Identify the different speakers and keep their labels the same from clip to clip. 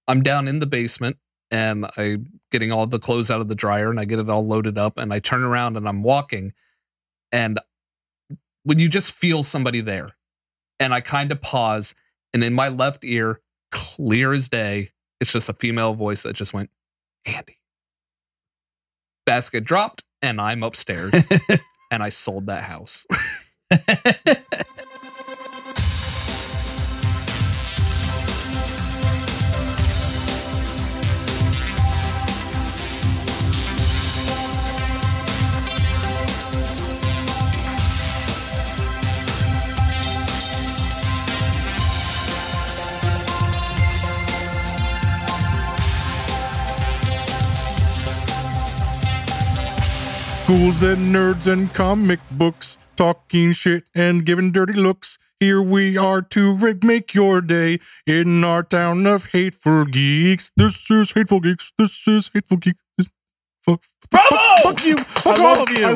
Speaker 1: I'm down in the basement and I'm getting all the clothes out of the dryer and I get it all loaded up and I turn around and I'm walking. And when you just feel somebody there and I kind of pause and in my left ear, clear as day, it's just a female voice that just went, Andy. Basket dropped and I'm upstairs and I sold that house.
Speaker 2: Ghouls and nerds and comic books, talking shit and giving dirty looks. Here we are to make your day in our town of Hateful Geeks. This is Hateful Geeks. This is Hateful Geeks. Fuck you. Fuck all of you.
Speaker 3: I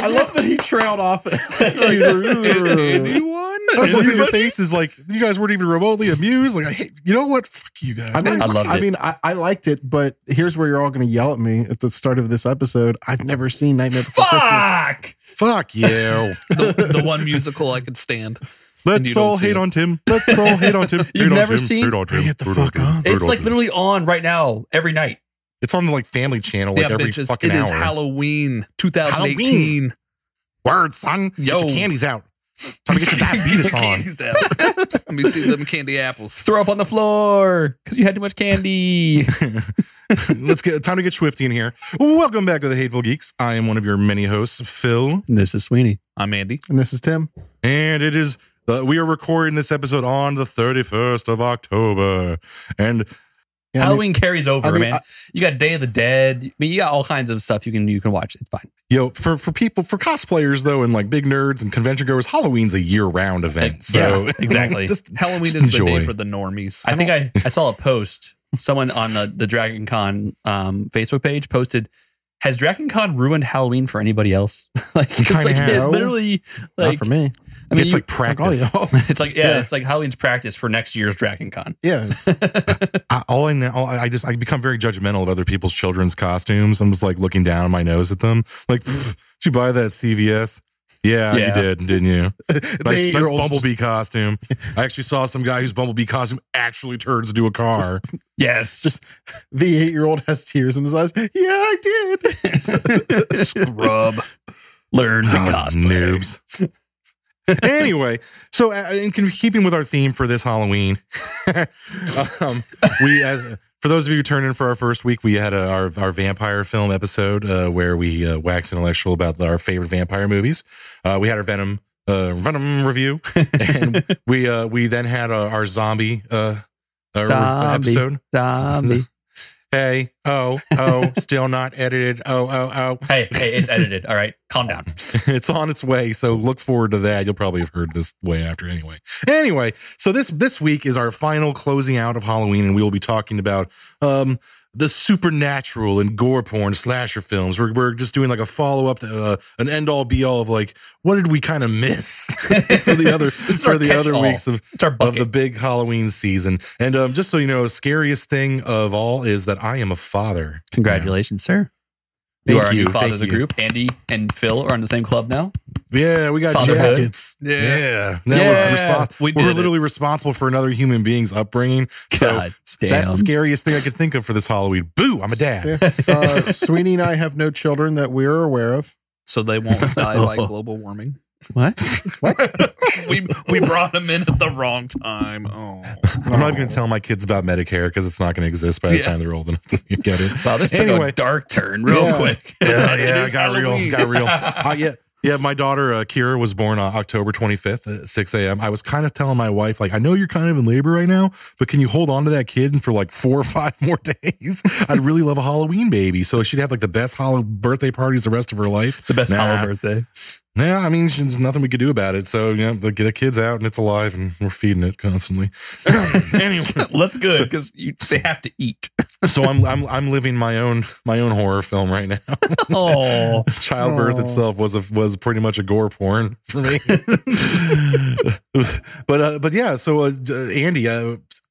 Speaker 3: love that he trailed off.
Speaker 1: Anyone?
Speaker 2: I was looking at your faces like you guys weren't even remotely amused. Like, I hate, you know what? Fuck you guys.
Speaker 3: I
Speaker 4: loved it.
Speaker 3: I liked it, but here's where you're all going to yell at me at the start of this episode. I've never seen Nightmare Before Christmas.
Speaker 2: Fuck you.
Speaker 1: The one musical I could stand.
Speaker 2: Let's all hate on Tim. Let's all hate on Tim.
Speaker 4: You've never seen?
Speaker 3: Get the fuck on.
Speaker 4: It's like literally on right now every night.
Speaker 2: It's on the like Family Channel like every
Speaker 1: bitches,
Speaker 2: fucking hour.
Speaker 1: It is Halloween 2018.
Speaker 2: Word, son.
Speaker 1: Yo.
Speaker 2: Get your candies out. Time to get your diabetes on.
Speaker 1: Candies out. Let me see them candy apples.
Speaker 4: Throw up on the floor because you had too much candy.
Speaker 2: Let's get time to get Swifty in here. Welcome back to the Hateful Geeks. I am one of your many hosts, Phil.
Speaker 4: And this is Sweeney.
Speaker 1: I'm Andy.
Speaker 3: And this is Tim.
Speaker 2: And it is we are recording this episode on the 31st of October. And
Speaker 4: Halloween carries over, man. You got Day of the Dead. I mean, you got all kinds of stuff you can watch. It's fine.
Speaker 2: For people, for cosplayers though, and like big nerds and convention goers, Halloween's a year-round event. So
Speaker 4: yeah, exactly.
Speaker 1: Halloween
Speaker 2: just
Speaker 1: is
Speaker 2: enjoy.
Speaker 1: The day for the normies.
Speaker 4: I think I saw a post. Someone on the Dragon Con Facebook page posted, "Has Dragon Con ruined Halloween for anybody else?" It's literally like
Speaker 3: not for me.
Speaker 2: I mean, it's like practice.
Speaker 4: It's like it's like Halloween's practice for next year's Dragon Con.
Speaker 3: Yeah. It's,
Speaker 2: I become very judgmental of other people's children's costumes. I'm just like looking down my nose at them. Like, did you buy that at CVS? Yeah, you did, didn't you? Nice Bumblebee costume. I actually saw some guy whose Bumblebee costume actually turns into a car.
Speaker 3: Just the 8-year-old has tears in his eyes. Yeah, I did.
Speaker 1: Scrub.
Speaker 4: Learn to cosplay.
Speaker 2: Noobs. Anyway, so in keeping with our theme for this Halloween, for those of you who turned in for our first week, we had our vampire film episode where we waxed intellectual about our favorite vampire movies. We had our Venom review, and we then had our zombie episode.
Speaker 4: Zombie.
Speaker 2: Hey, still not edited.
Speaker 4: Hey, it's edited. All right, calm down.
Speaker 2: It's on its way, so look forward to that. You'll probably have heard this way after anyway. Anyway, so this week is our final closing out of Halloween, and we will be talking about the supernatural and gore porn slasher films. We're just doing like a follow up to an end all be all of like what did we kind of miss for the other weeks of the big Halloween season. And just so you know, scariest thing of all is that I am a father.
Speaker 4: Congratulations, sir. You are a new father of the group. Andy and Phil are on the same club now.
Speaker 2: Yeah, we got
Speaker 4: Fatherhood.
Speaker 2: jackets.
Speaker 1: Yeah.
Speaker 2: Now we're literally responsible for another human being's upbringing. So that's the scariest thing I could think of for this Halloween. Boo, I'm a dad.
Speaker 3: Yeah. Sweeney and I have no children that we're aware of.
Speaker 1: So they won't die by global warming.
Speaker 4: What?
Speaker 1: we brought them in at the wrong time.
Speaker 2: I'm not going to tell my kids about Medicare because it's not going to exist by the time they're old enough to get it.
Speaker 4: Wow, this took a dark turn real quick.
Speaker 2: Yeah, got real. Yeah, my daughter, Kira, was born on October 25th at 6 a.m. I was kind of telling my wife, like, I know you're kind of in labor right now, but can you hold on to that kid for like 4 or 5 more days? I'd really love a Halloween baby. So she'd have like the best birthday parties the rest of her life.
Speaker 4: The best Halloween birthday.
Speaker 2: Yeah, I mean, there's nothing we could do about it. So, the kid's out and it's alive and we're feeding it constantly.
Speaker 1: Anyway, that's good because they have to eat.
Speaker 2: So I'm living my own horror film right now.
Speaker 4: Oh,
Speaker 2: childbirth itself was pretty much a gore porn for me. But yeah. So Andy,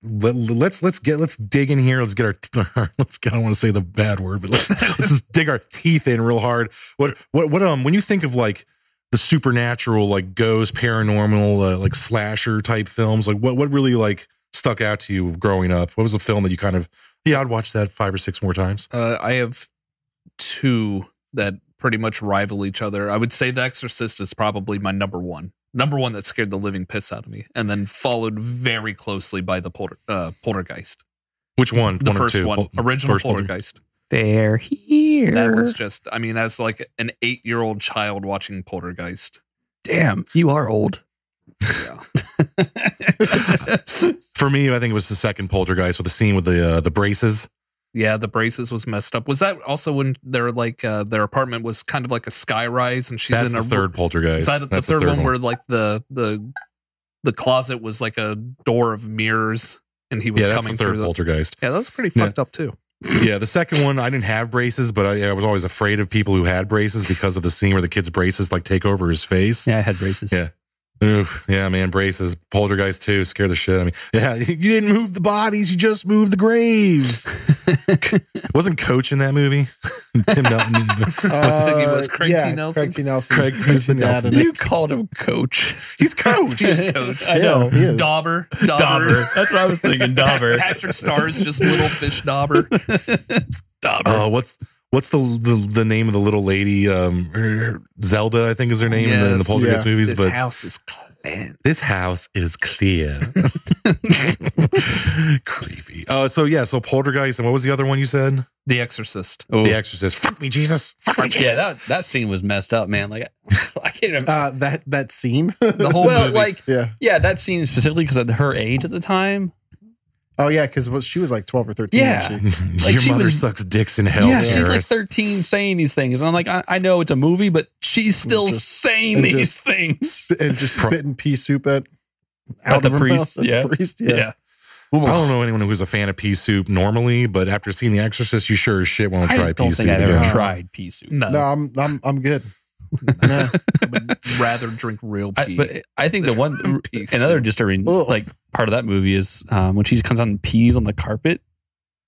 Speaker 2: let's dig in here. Let's get our I don't want to say the bad word, but let's just dig our teeth in real hard. What when you think of like the supernatural, like ghost, paranormal, like slasher type films, like what really like stuck out to you growing up? What was a film that you kind of, I'd watch that 5 or 6 more times?
Speaker 1: I have 2 that pretty much rival each other. I would say The Exorcist is probably my number one that scared the living piss out of me, and then followed very closely by the Poltergeist.
Speaker 2: Which one?
Speaker 1: The
Speaker 2: one
Speaker 1: first
Speaker 2: or two?
Speaker 1: one, original Poltergeist.
Speaker 4: They're here.
Speaker 1: That was just, I mean, as like an 8-year-old child watching Poltergeist.
Speaker 4: Damn, you are old.
Speaker 1: Yeah.
Speaker 2: For me, I think it was the second Poltergeist with the scene with the braces.
Speaker 1: Yeah, the braces was messed up. Was that also when they're like their apartment was kind of like a skyrise, and she's
Speaker 2: That's
Speaker 1: in
Speaker 2: the third Poltergeist.
Speaker 1: That's the third one where like the closet was like a door of mirrors, and he was coming
Speaker 2: the third
Speaker 1: through
Speaker 2: Poltergeist.
Speaker 1: Yeah, that was pretty fucked up too.
Speaker 2: Yeah, the second one, I didn't have braces, but I was always afraid of people who had braces because of the scene where the kid's braces like take over his face.
Speaker 4: Yeah, I had braces.
Speaker 2: Yeah. Oof, yeah, man, braces. Poltergeist 2 scare the shit out of me. Yeah, you didn't move the bodies, you just moved the graves. Wasn't Coach in that movie? Tim Nelson.
Speaker 1: He was Craig T. Nelson.
Speaker 3: Craig T. Nelson.
Speaker 2: Craig, who's the Nelson?
Speaker 4: You called him Coach.
Speaker 2: He's Coach.
Speaker 1: He is Coach.
Speaker 4: I know.
Speaker 3: He is.
Speaker 1: Dauber.
Speaker 4: That's what I was thinking. Dauber.
Speaker 1: Patrick Starr's just little fish Dauber.
Speaker 4: Dauber.
Speaker 2: What's the name of the little lady? Zelda, I think is her name in the Poltergeist movies.
Speaker 1: This house is clean.
Speaker 2: This house is clear. Creepy. So Poltergeist, and what was the other one you said?
Speaker 1: The Exorcist.
Speaker 4: Oh.
Speaker 2: The Exorcist. Fuck me, Jesus. Fuck me, Jesus.
Speaker 4: Yeah, that scene was messed up, man. Like, I can't remember.
Speaker 3: That scene.
Speaker 1: The whole movie.
Speaker 3: Yeah.
Speaker 4: That scene specifically because of her age at the time.
Speaker 3: Oh yeah, because she was like 12 or 13.
Speaker 4: Yeah.
Speaker 2: Like your mother sucks dicks in hell.
Speaker 4: Yeah, she's like
Speaker 2: Harris.
Speaker 4: 13 saying these things. And I'm like, I know it's a movie, but she's still saying these things.
Speaker 3: And just spitting pea soup at
Speaker 4: the priest.
Speaker 3: Mouth,
Speaker 4: Yeah.
Speaker 3: the priest.
Speaker 4: Yeah.
Speaker 2: I don't know anyone who's a fan of pea soup normally, but after seeing The Exorcist, you sure as shit won't try pea
Speaker 4: I don't
Speaker 2: soup.
Speaker 4: think I've ever
Speaker 2: again.
Speaker 4: tried pea soup.
Speaker 1: No.
Speaker 3: No, I'm good. Nah.
Speaker 1: I would rather drink real pee.
Speaker 4: But I think the one
Speaker 1: Pea
Speaker 4: another
Speaker 1: soup.
Speaker 4: disturbing like part of that movie is when she comes out and pees on the carpet.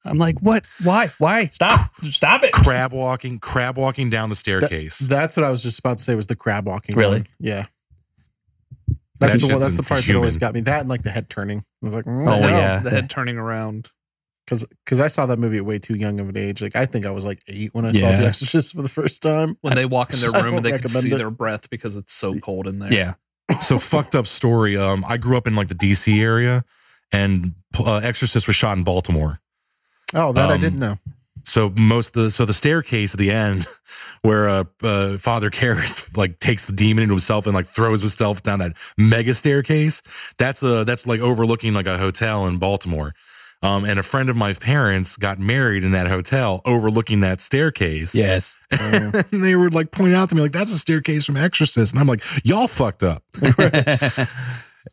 Speaker 4: I'm like, what? Why? Stop it!
Speaker 2: Crab walking down the staircase.
Speaker 3: That's what I was just about to say was the crab walking.
Speaker 4: Really?
Speaker 3: one. Yeah.
Speaker 2: That
Speaker 3: That's the one.
Speaker 2: shit's
Speaker 3: That's the part that always
Speaker 2: inhuman.
Speaker 3: got me. That and like the head turning. I was like,
Speaker 4: Oh, yeah.
Speaker 1: The head turning around.
Speaker 3: Because I saw that movie at way too young of an age. Like I think I was like 8 when I saw
Speaker 4: Yeah.
Speaker 3: The Exorcist for the first time.
Speaker 1: When they walk in their
Speaker 3: I
Speaker 1: room
Speaker 3: don't
Speaker 1: and they can
Speaker 3: recommend
Speaker 1: see
Speaker 3: it.
Speaker 1: their breath because it's so cold in there.
Speaker 4: Yeah.
Speaker 2: So fucked up story. I grew up in like the DC area, and Exorcist was shot in Baltimore.
Speaker 3: Oh, that I didn't know.
Speaker 2: So the staircase at the end, where Father Karras like takes the demon into himself and like throws himself down that mega staircase. That's like overlooking like a hotel in Baltimore. And a friend of my parents got married in that hotel overlooking that staircase.
Speaker 4: Yes.
Speaker 2: And they were like pointing out to me like, that's a staircase from Exorcist. And I'm like, y'all fucked up.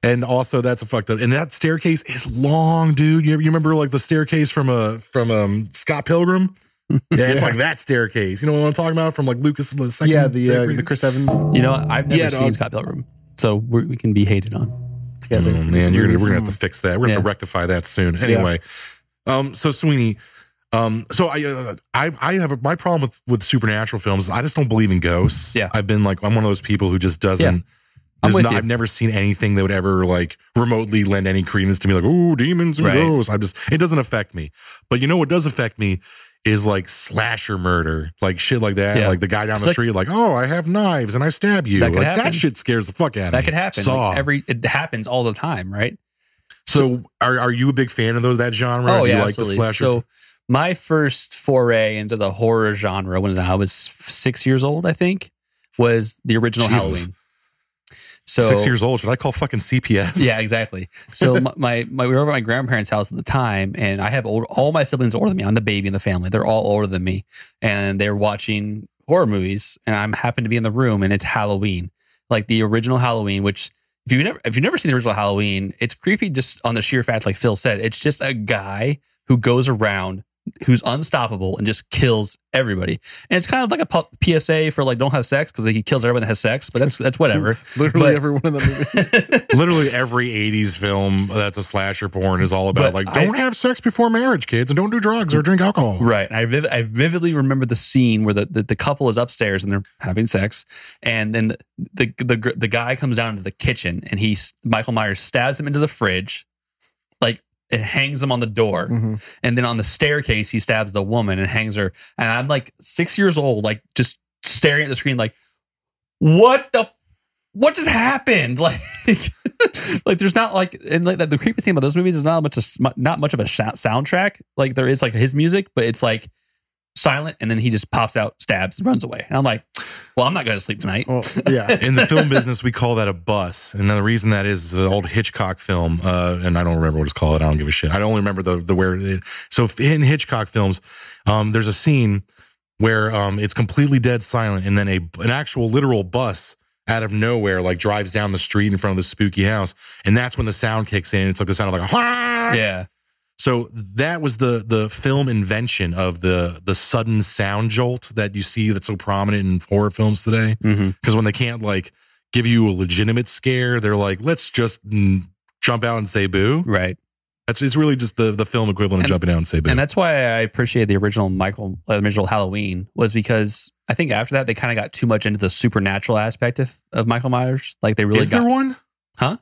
Speaker 2: And also that's a fucked up. And that staircase is long, dude. You remember like the staircase from Scott Pilgrim? Yeah, it's like that staircase. You know what I'm talking about from like Lucas the second?
Speaker 3: Yeah, the Chris Evans.
Speaker 4: You know, I've never seen
Speaker 2: dog.
Speaker 4: Scott Pilgrim, so we can be hated on together.
Speaker 2: Oh, man, we're gonna have to fix that. We're gonna have to rectify that soon. Anyway, so Sweeney, so I have my problem with supernatural films. I just don't believe in ghosts.
Speaker 4: Yeah.
Speaker 2: I'm one of those people who just doesn't.
Speaker 4: Yeah. I'm with you.
Speaker 2: I've never seen anything that would ever like remotely lend any credence to me. Like, oh, demons and
Speaker 4: Right.
Speaker 2: ghosts. It doesn't affect me. But you know what does affect me is like slasher murder, like shit like that.
Speaker 4: Yeah.
Speaker 2: Like the guy down the
Speaker 4: Like-
Speaker 2: street, like, oh, I have knives and I stab you.
Speaker 4: That could
Speaker 2: Like
Speaker 4: happen.
Speaker 2: that shit scares the fuck out of me.
Speaker 4: That could happen.
Speaker 2: Saw.
Speaker 4: Like it happens all the time, right?
Speaker 2: So are you a big fan of that genre?
Speaker 4: Oh
Speaker 2: Do you
Speaker 4: yeah,
Speaker 2: like
Speaker 4: absolutely.
Speaker 2: the slasher?
Speaker 4: So my first foray into the horror genre when I was 6 years old, I think, was the original
Speaker 2: Jesus.
Speaker 4: Halloween. So
Speaker 2: 6 years old. Should I call fucking CPS?
Speaker 4: Yeah, exactly. So we were over at my grandparents' house at the time, and I have all my siblings are older than me. I'm the baby in the family. They're all older than me, and they're watching horror movies, and I'm happen to be in the room, and it's Halloween, like the original Halloween. Which if you've never seen the original Halloween, it's creepy just on the sheer fact, like Phil said, it's just a guy who goes around who's unstoppable and just kills everybody. And it's kind of like a PSA for like don't have sex because like, he kills everyone that has sex, but that's whatever.
Speaker 3: Literally everyone in the movie.
Speaker 2: Literally every 80s film that's a slasher porn is all about don't have sex before marriage, kids, and don't do drugs or drink alcohol.
Speaker 4: Right. And I vividly remember the scene where the couple is upstairs and they're having sex, and then the guy comes down into the kitchen and Michael Myers stabs him into the fridge, like it hangs him on the door.
Speaker 3: Mm-hmm.
Speaker 4: And then on the staircase, he stabs the woman and hangs her. And I'm like 6 years old, like just staring at the screen, like, what just happened? Like, like there's not like, and like the creepy thing about those movies is not much of a soundtrack. Like there is like his music, but it's like silent, and then he just pops out, stabs, and runs away. And I'm like, well, I'm not going to sleep tonight.
Speaker 3: Well, yeah.
Speaker 2: In the film business, we call that a bus. And the reason that is an old Hitchcock film, and I don't remember what it's called. I don't give a shit. I only remember the where. So in Hitchcock films, there's a scene where it's completely dead silent, and then an actual literal bus out of nowhere like drives down the street in front of the spooky house, and that's when the sound kicks in. It's like the sound of like a
Speaker 4: yeah.
Speaker 2: So that was the film invention of the sudden sound jolt that you see that's so prominent in horror films today. Because when they can't like give you a legitimate scare, they're like, let's just jump out and say boo.
Speaker 4: Right.
Speaker 2: It's really just the film equivalent of jumping out and say boo.
Speaker 4: And that's why I appreciate the original original Halloween, was because I think after that they kind of got too much into the supernatural aspect of Michael Myers. Like they really
Speaker 2: Is there one?
Speaker 4: Huh?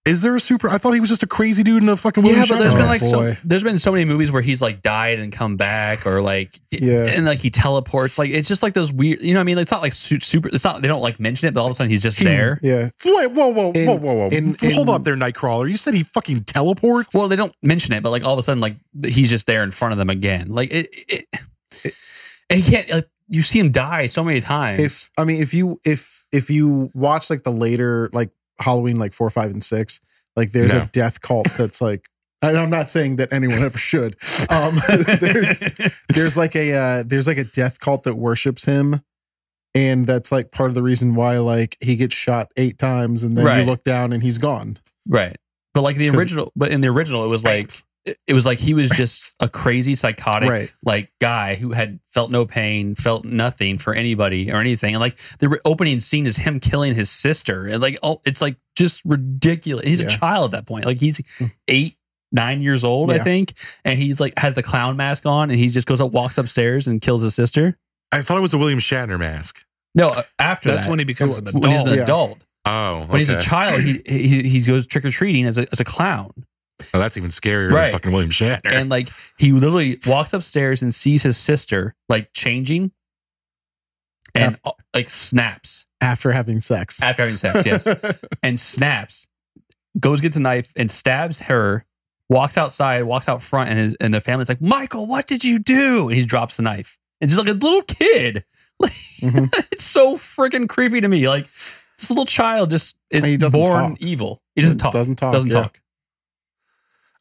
Speaker 2: Is there a super? I thought he was just a crazy dude in a fucking William
Speaker 4: but there's
Speaker 2: Shatner.
Speaker 4: been like there's been so many movies where he's like died and come back, or like and like he teleports. Like it's just like those weird, you know what I mean? It's not like super. It's not, they don't like mention it, but all of a sudden he's just there.
Speaker 3: Yeah.
Speaker 2: Wait, whoa. Hold up there, Nightcrawler. You said he fucking teleports?
Speaker 4: Well, they don't mention it, but like all of a sudden, like he's just there in front of them again. Like it and he can't. Like, you see him die so many times.
Speaker 3: If you watch like the later like Halloween, like 4, 5, and 6, like there's a death cult that's like, and I'm not saying that anyone ever should. There's like a death cult that worships him, and that's like part of the reason why like he gets shot 8 times, and then you look down and he's gone.
Speaker 4: Right. But like in the original, it was like he was just a crazy psychotic like guy who had felt no pain, felt nothing for anybody or anything. And like the opening scene is him killing his sister, and like it's like just ridiculous. He's a child at that point. Like he's 8, 9 years old, I think, and he's like has the clown mask on, and he just goes up, walks upstairs, and kills his sister.
Speaker 2: I thought it was a William Shatner mask.
Speaker 4: No, after
Speaker 1: that's when he becomes an adult.
Speaker 4: When he's an adult.
Speaker 2: Oh, okay.
Speaker 4: When he's a child, he goes trick or treating as a clown.
Speaker 2: Oh, that's even scarier than fucking William Shatner.
Speaker 4: And like he literally walks upstairs and sees his sister like changing, and like snaps
Speaker 3: after having sex.
Speaker 4: Yes, and snaps, goes gets a knife and stabs her. Walks outside, walks out front, and the family's like, "Michael, what did you do?" And he drops the knife. And just like a little kid, like it's so freaking creepy to me. Like this little child just is born evil. He doesn't talk.
Speaker 3: Doesn't talk.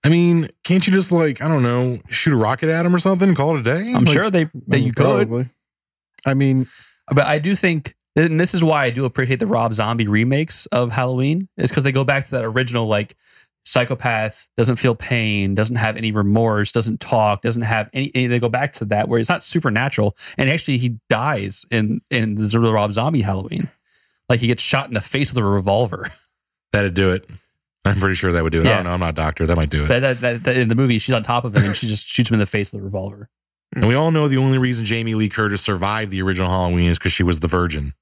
Speaker 2: I mean, can't you just like, I don't know, shoot a rocket at him or something and call it a day?
Speaker 4: I'm sure that you could.
Speaker 3: Probably. I mean,
Speaker 4: but I do think, and this is why I do appreciate the Rob Zombie remakes of Halloween, is because they go back to that original like psychopath, doesn't feel pain, doesn't have any remorse, doesn't talk, doesn't have any. They go back to that where it's not supernatural, and actually he dies in the Rob Zombie Halloween, like he gets shot in the face with a revolver.
Speaker 2: That'd do it. I'm pretty sure that would do it. I don't know. I'm not a doctor. That might do it.
Speaker 4: That in the movie, she's on top of him and she just shoots him in the face with a revolver.
Speaker 2: And we all know the only reason Jamie Lee Curtis survived the original Halloween is because she was the virgin.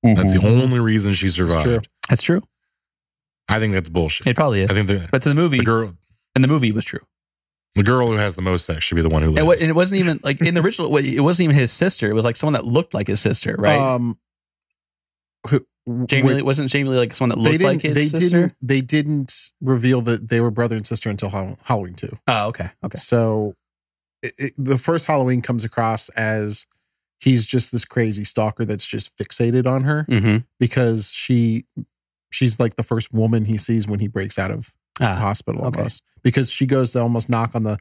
Speaker 2: That's the only reason she survived.
Speaker 4: That's true.
Speaker 2: I think that's bullshit.
Speaker 4: It probably is.
Speaker 2: I think
Speaker 4: but to the movie, in the movie, it was true.
Speaker 2: The girl who has the most sex should be the one who lives.
Speaker 4: And it wasn't even like in the original. It wasn't even his sister. It was like someone that looked like his sister, right? Jamie Lee wasn't Jamie Lee like someone that looked like his sister?
Speaker 3: They didn't reveal that they were brother and sister until Halloween 2.
Speaker 4: Oh, okay.
Speaker 3: So the first Halloween comes across as he's just this crazy stalker that's just fixated on her because she's like the first woman he sees when he breaks out of the hospital almost. Because she goes to almost knock on the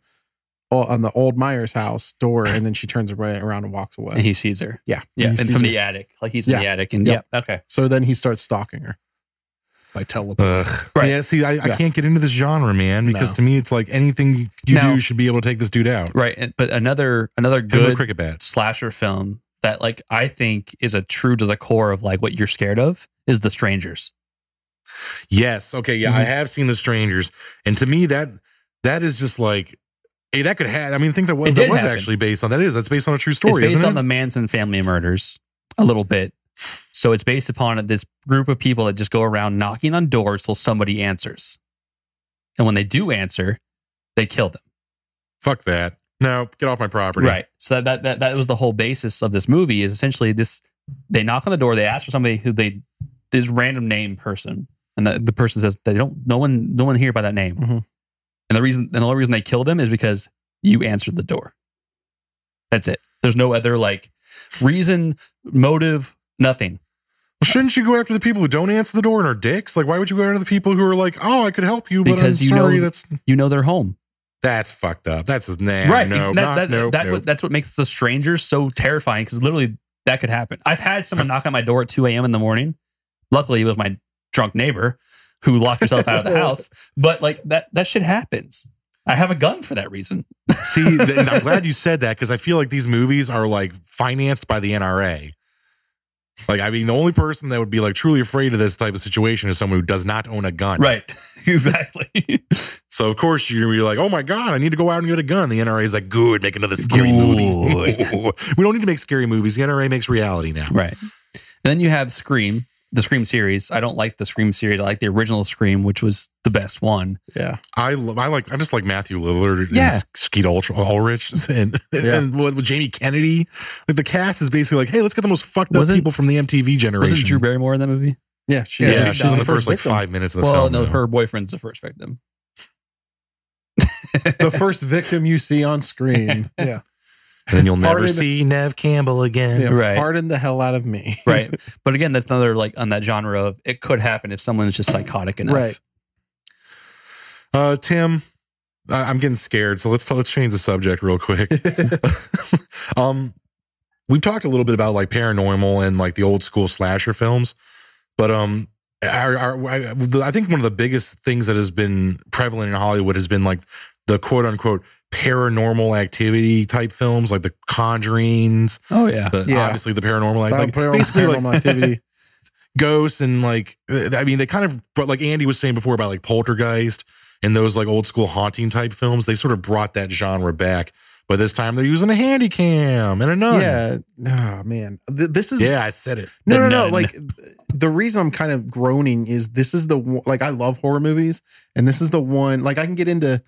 Speaker 3: old Myers house door, and then she turns around and walks away.
Speaker 4: And he sees her.
Speaker 3: Yeah.
Speaker 4: And from the attic. Like he's in the attic. And okay.
Speaker 3: So then he starts stalking her.
Speaker 1: by teleport.
Speaker 4: Right.
Speaker 2: Yeah, see, I can't get into this genre, man, because to me, it's like anything you do should be able to take this dude out.
Speaker 4: Right. But another good
Speaker 2: cricket bats.
Speaker 4: slasher film that like I think is a true to the core of like what you're scared of is The Strangers.
Speaker 2: Yes. Okay. Yeah, I have seen The Strangers, and to me that is just like, hey, that could have. I mean, I think that was actually based on that's based on a true story.
Speaker 4: It's based
Speaker 2: isn't
Speaker 4: on
Speaker 2: it?
Speaker 4: the Manson family murders a little bit. So it's based upon this group of people that just go around knocking on doors till somebody answers, and when they do answer, they kill them. Fuck
Speaker 2: that. No, get off my property.
Speaker 4: Right. So that was the whole basis of this movie. Is essentially this: they knock on the door, they ask for somebody who this random name person. And the person says they don't. No one here by that name.
Speaker 3: Mm-hmm.
Speaker 4: And the only reason they kill them is because you answered the door. That's it. There's no other like reason, motive, nothing.
Speaker 2: Well, shouldn't you go after the people who don't answer the door and are dicks? Like, why would you go after the people who are like, "Oh, I could help you, but
Speaker 4: because
Speaker 2: I'm sorry." That's
Speaker 4: they're home.
Speaker 2: That's fucked up. That's his name.
Speaker 4: Right.
Speaker 2: No,
Speaker 4: that's what makes The Strangers so terrifying, because literally that could happen. I've had someone knock on my door at 2 a.m. in the morning. Luckily, it was my drunk neighbor who locked herself out of the house, but like that shit happens. I have a gun for that reason.
Speaker 2: See, and I'm glad you said that, because I feel like these movies are like financed by the NRA. Like, I mean, the only person that would be like truly afraid of this type of situation is someone who does not own a gun.
Speaker 4: Right. Exactly.
Speaker 2: So of course you're gonna be like, oh my God, I need to go out and get a gun. The NRA is like, good, make another scary movie. We don't need to make scary movies. The NRA makes reality now.
Speaker 4: Right. And then you have Scream. The Scream series. I don't like the Scream series. I like the original Scream, which was the best one.
Speaker 3: Yeah,
Speaker 2: I just like Matthew Lillard and Skeet Ulrich and with Jamie Kennedy. Like the cast is basically like, hey, let's get the most fucked up people from the MTV generation.
Speaker 4: Wasn't Drew Barrymore in that movie?
Speaker 3: Yeah, she's
Speaker 2: in the first like 5 minutes of the film.
Speaker 4: No, her boyfriend's the first victim.
Speaker 3: The first victim you see on screen. Yeah.
Speaker 2: And then you'll never see Nev Campbell again.
Speaker 3: Yeah,
Speaker 4: right.
Speaker 3: Pardon the hell out of me.
Speaker 4: Right. But again, that's another like on that genre of it could happen if someone's just psychotic enough.
Speaker 3: Right.
Speaker 2: Tim, I'm getting scared, so let's change the subject real quick. We've talked a little bit about like paranormal and like the old school slasher films, but I think one of the biggest things that has been prevalent in Hollywood has been like the quote unquote paranormal activity type films, like the Conjurings.
Speaker 4: Oh yeah,
Speaker 2: obviously the paranormal,
Speaker 3: paranormal activity,
Speaker 2: ghosts, and like I mean they kind of, but like Andy was saying before about like Poltergeist and those like old school haunting type films, they sort of brought that genre back. But this time they're using a handy cam and a nun.
Speaker 3: Yeah. Oh man, this is.
Speaker 2: Yeah, I said it.
Speaker 3: No. Like the reason I'm kind of groaning is this is the like I love horror movies, and this is the one like I can get into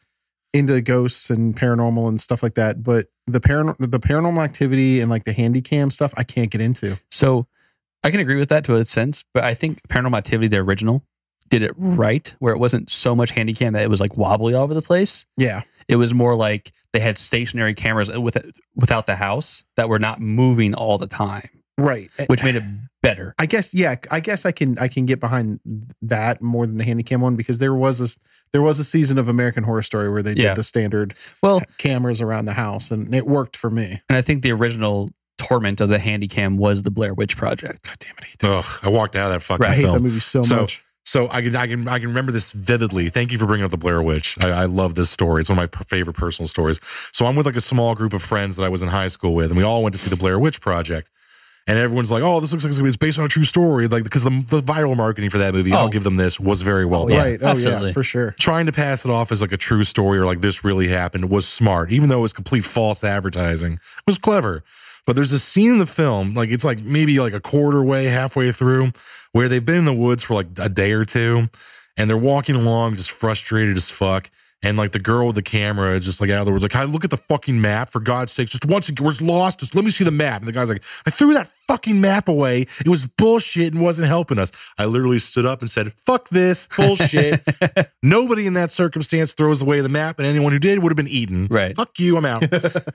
Speaker 3: ghosts and paranormal and stuff like that, but the paranormal activity and like the handy cam stuff I can't get into.
Speaker 4: So I can agree with that to a sense, but I think Paranormal Activity, the original, did it right, where it wasn't so much handy cam that it was like wobbly all over the place.
Speaker 3: Yeah.
Speaker 4: It was more like they had stationary cameras without the house that were not moving all the time.
Speaker 3: Right.
Speaker 4: Which made it better.
Speaker 3: I guess I can get behind that more than the handycam one, because there was a season of American Horror Story where they did the standard cameras around the house, and it worked for me.
Speaker 4: And I think the original torment of the handycam was the Blair Witch Project.
Speaker 3: God damn it.
Speaker 2: I walked out of that fucking
Speaker 3: film. I hate
Speaker 2: film.
Speaker 3: that movie so much.
Speaker 2: So I can remember this vividly. Thank you for bringing up the Blair Witch. I love this story. It's one of my favorite personal stories. So I'm with like a small group of friends that I was in high school with, and we all went to see the Blair Witch Project. And everyone's like, "Oh, this looks like it's based on a true story." Like, because the viral marketing for that movie, I'll give them this, was very well done.
Speaker 3: Right? Oh yeah, for sure.
Speaker 2: Trying to pass it off as like a true story or like this really happened was smart, even though it was complete false advertising. It was clever. But there's a scene in the film, like it's like maybe like a quarter way, halfway through, where they've been in the woods for like a day or two, and they're walking along just frustrated as fuck. And like the girl with the camera is just like out of the woods, like, "Can I look at the fucking map, for God's sake? Just once again, we're lost. Just let me see the map." And the guy's like, "I threw that fucking map away. It was bullshit and wasn't helping us." I literally stood up and said, "Fuck this bullshit." Nobody in that circumstance throws away the map, and anyone who did would have been eaten.
Speaker 4: Right.
Speaker 2: Fuck you, I'm out.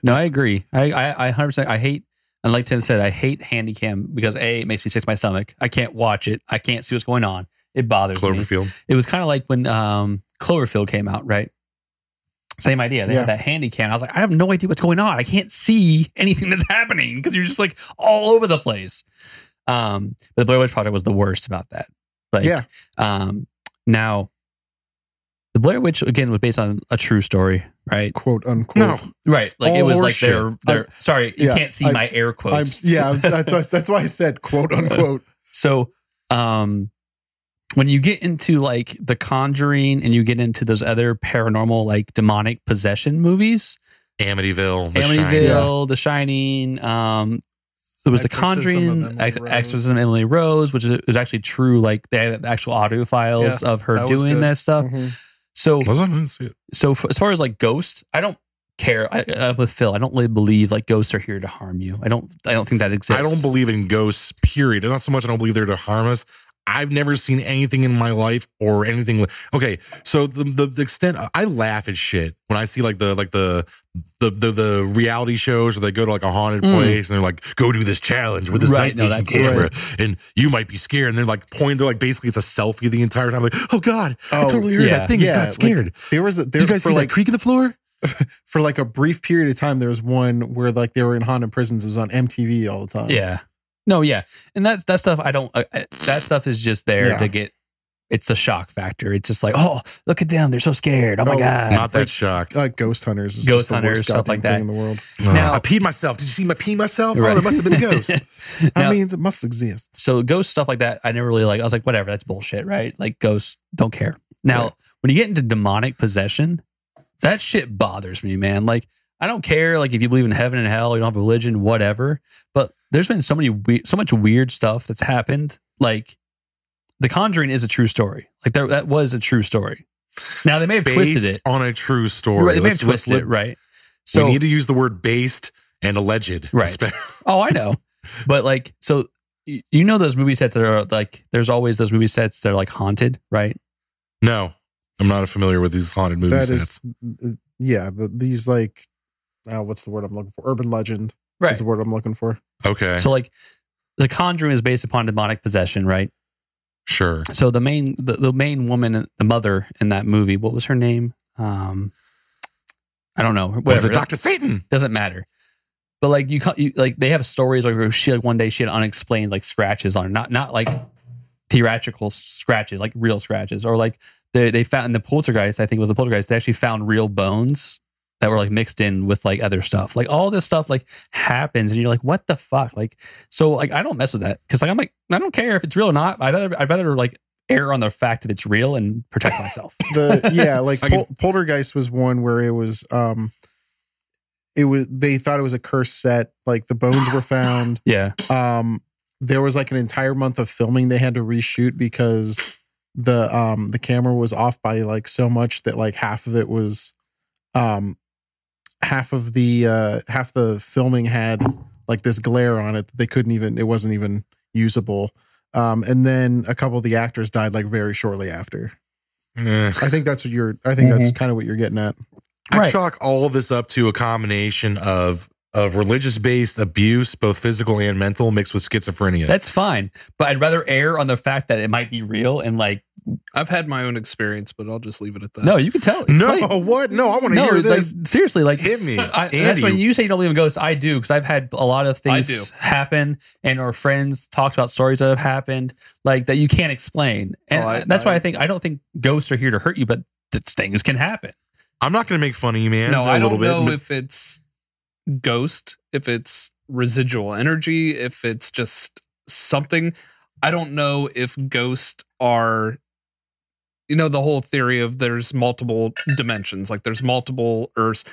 Speaker 4: No, I agree. I 100%. I hate, and like Tim said, I hate handycam because it makes me sick to my stomach. I can't watch it. I can't see what's going on. It bothers me.
Speaker 2: Cloverfield.
Speaker 4: It was kind of like when Cloverfield came out, right? Same idea. They had that handy cam. I was like, I have no idea what's going on. I can't see anything that's happening because you're just like all over the place. But the Blair Witch Project was the worst about that. Like,
Speaker 3: Yeah.
Speaker 4: Now, the Blair Witch again was based on a true story, right?
Speaker 3: Quote unquote.
Speaker 2: No,
Speaker 4: Right. Like
Speaker 2: All
Speaker 4: it was like
Speaker 2: horseshit.
Speaker 4: they're sorry, you
Speaker 3: yeah,
Speaker 4: can't see my air quotes.
Speaker 3: That's why I said quote unquote.
Speaker 4: So, when you get into like The Conjuring and you get into those other paranormal, like demonic possession movies,
Speaker 2: Amityville,
Speaker 4: The Shining, there was The Conjuring, Exorcism of Emily Rose, which is actually true. Like they have actual audio files of her doing that stuff.
Speaker 3: Mm-hmm.
Speaker 4: So,
Speaker 2: I didn't see it.
Speaker 4: So as far as like ghosts, I don't care. With Phil, I don't really believe like ghosts are here to harm you. I don't think that exists.
Speaker 2: I don't believe in ghosts, period. Not so much I don't believe they're to harm us. I've never seen anything in my life or anything. Okay, so the extent I laugh at shit when I see like the reality shows where they go to like a haunted place and they're like, go do this challenge with this night vision camera and you might be scared, and they're like pointing, they're like basically it's a selfie the entire time, like, oh god, I totally heard that thing and got scared.
Speaker 3: Like, there
Speaker 2: Did you guys hear that creak in the floor?
Speaker 3: For like a brief period of time, there was one where like they were in haunted prisons. It was on MTV all the time.
Speaker 4: Yeah. No, yeah. And that stuff, I don't, that stuff is just there to get, it's the shock factor. It's just like, oh, look at them. They're so scared. Oh my God.
Speaker 2: Not that shock.
Speaker 3: Like Ghost Hunters. Is
Speaker 4: Ghost Hunters, stuff like that.
Speaker 3: In the world.
Speaker 2: Now, I peed myself. Did you see me pee myself? Right. Oh, there must have been a ghost.
Speaker 3: That means it must exist.
Speaker 4: So ghost stuff like that, I never really like, I was like, whatever, that's bullshit, right? Like ghosts, don't care. Now, when you get into demonic possession, that shit bothers me, man. Like, I don't care, like, if you believe in heaven and hell, you don't have religion, whatever. But there's been so much weird stuff that's happened. Like, The Conjuring is a true story. Like, that was a true story. Now, they may have twisted it
Speaker 2: on a true story.
Speaker 4: Right, they may have twisted it, right? So
Speaker 2: we need to use the word based and alleged.
Speaker 4: Right. Oh, I know. But, like, so, you know those movie sets that are, like, there's always those movie sets that are, like, haunted, right?
Speaker 2: No. I'm not familiar with these haunted movie sets.
Speaker 3: But these, like, what's the word I'm looking for? Urban legend is the word I'm looking for.
Speaker 2: Okay.
Speaker 4: So like The Conjuring is based upon demonic possession, right?
Speaker 2: Sure.
Speaker 4: So the main woman, the mother in that movie, what was her name? I don't know.
Speaker 2: Was it Dr. Satan?
Speaker 4: Doesn't matter. But like you like they have stories like she like one day she had unexplained like scratches on her, not like theatrical scratches, like real scratches, or like they found in the poltergeist, I think it was the poltergeist, they actually found real bones that were like mixed in with like other stuff. Like all this stuff like happens and you're like, what the fuck? Like, so like I don't mess with that because like I'm like, I don't care if it's real or not. I'd rather like err on the fact that it's real and protect myself.
Speaker 3: Poltergeist was one where it was they thought it was a cursed set. Like the bones were found.
Speaker 4: Yeah.
Speaker 3: There was like an entire month of filming they had to reshoot because the camera was off by like so much that like half of it was half the filming had like this glare on it that they couldn't even, it wasn't even usable. And then a couple of the actors died like very shortly after. I think that's what that's kind of what you're getting at.
Speaker 2: I chalk all of this up to a combination of religious-based abuse, both physical and mental, mixed with schizophrenia.
Speaker 4: That's fine, but I'd rather err on the fact that it might be real and like
Speaker 1: I've had my own experience, but I'll just leave it at that.
Speaker 4: No, you can tell.
Speaker 2: What? No, I want to hear this.
Speaker 4: Like, seriously, like
Speaker 2: hit me.
Speaker 4: That's when you say you don't believe in ghosts. I do because I've had a lot of things happen, and our friends talked about stories that have happened, like that you can't explain. And that's why I don't think ghosts are here to hurt you, but things can happen.
Speaker 2: I'm not going to make fun of you, man.
Speaker 1: No, I don't know if it's ghost, if it's residual energy, if it's just something. I don't know if ghosts are, you know, the whole theory of there's multiple dimensions, like there's multiple Earths.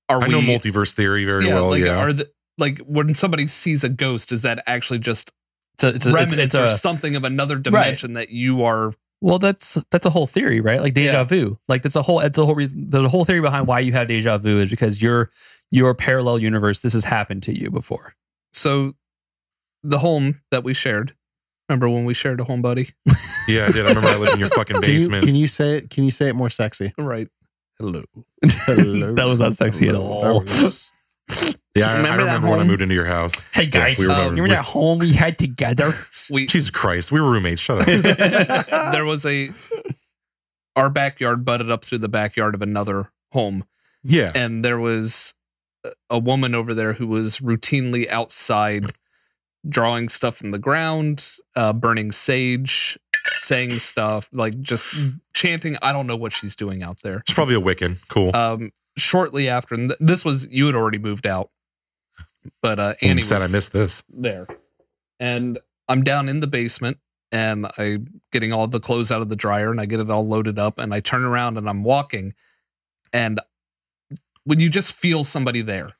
Speaker 2: I know multiverse theory very well.
Speaker 1: Like,
Speaker 2: yeah.
Speaker 1: Like when somebody sees a ghost, is that actually just remnants or something of another dimension that you are?
Speaker 4: Well, that's a whole theory, right? Like deja vu. Like that's a whole reason. There's a whole theory behind why you have deja vu is because your parallel universe, this has happened to you before.
Speaker 1: So the home that we shared, remember when we shared a home, buddy?
Speaker 2: Yeah, I did. I remember I lived in your fucking basement.
Speaker 3: Can you say it more sexy?
Speaker 1: Right. Hello.
Speaker 4: That was not sexy at all.
Speaker 2: Yeah, I remember when I moved into your house.
Speaker 4: Hey guys, you remember that home we had together?
Speaker 2: Jesus Christ, we were roommates. Shut up.
Speaker 1: There was our backyard butted up through the backyard of another home.
Speaker 2: Yeah.
Speaker 1: And there was a woman over there who was routinely outside drawing stuff in the ground, burning sage, saying stuff, like just chanting. I don't know what she's doing out there.
Speaker 2: It's probably a Wiccan. Cool.
Speaker 1: Shortly after, and this was, you had already moved out, but Annie was
Speaker 2: sad I missed this
Speaker 1: there, and I'm down in the basement, and I'm getting all the clothes out of the dryer, and I get it all loaded up, and I turn around and I'm walking, and when you just feel somebody there,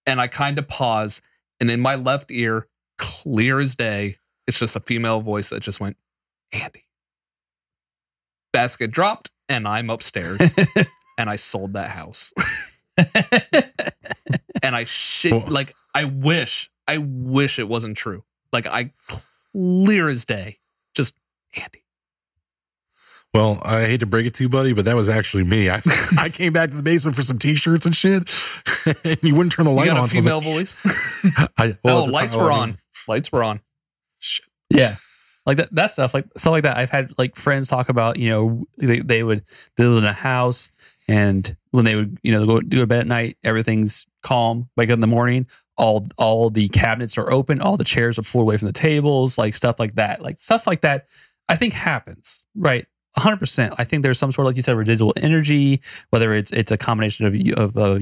Speaker 1: and I kind of pause, and in my left ear, clear as day, it's just a female voice that just went, Andy. Basket dropped, and I'm upstairs. And I sold that house. And like, I wish it wasn't true. Like, I clear as day, just Andy.
Speaker 2: Well, I hate to break it to you, buddy, but that was actually me. I came back to the basement for some t-shirts and shit, and you wouldn't turn the light on.
Speaker 1: A female voice? Lights were on. Lights were on.
Speaker 4: Shit. Yeah. Like that stuff like that. I've had like friends talk about, they would live in a house, and when they would, go to bed at night, everything's calm. Wake up in the morning, all the cabinets are open, all the chairs are pulled away from the tables, like stuff like that. Like stuff like that, I think happens, right? 100%. I think there's some sort of, like you said, residual energy, whether it's a combination of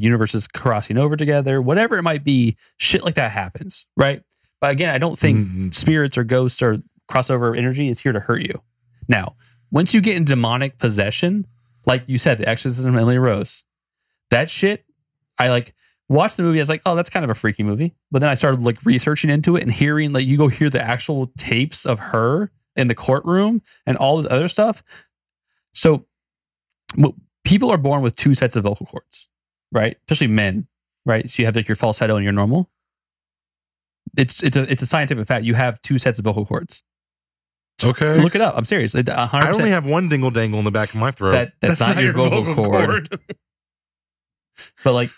Speaker 4: universes crossing over together, whatever it might be. Shit like that happens, right? But again, I don't think spirits or ghosts or crossover energy is here to hurt you. Now, once you get in demonic possession, like you said, the exorcism of Emily Rose, that shit, I like watched the movie. I was like, oh, that's kind of a freaky movie. But then I started like researching into it and hearing, like, you go hear the actual tapes of her in the courtroom and all this other stuff. So people are born with two sets of vocal cords, right? Especially men, right? So you have like your falsetto and your normal. It's a scientific fact. You have two sets of vocal cords.
Speaker 2: Okay.
Speaker 4: Look it up. I'm serious. 100%.
Speaker 2: I only have one dingle dangle in the back of my throat.
Speaker 4: That's not your vocal cord. But like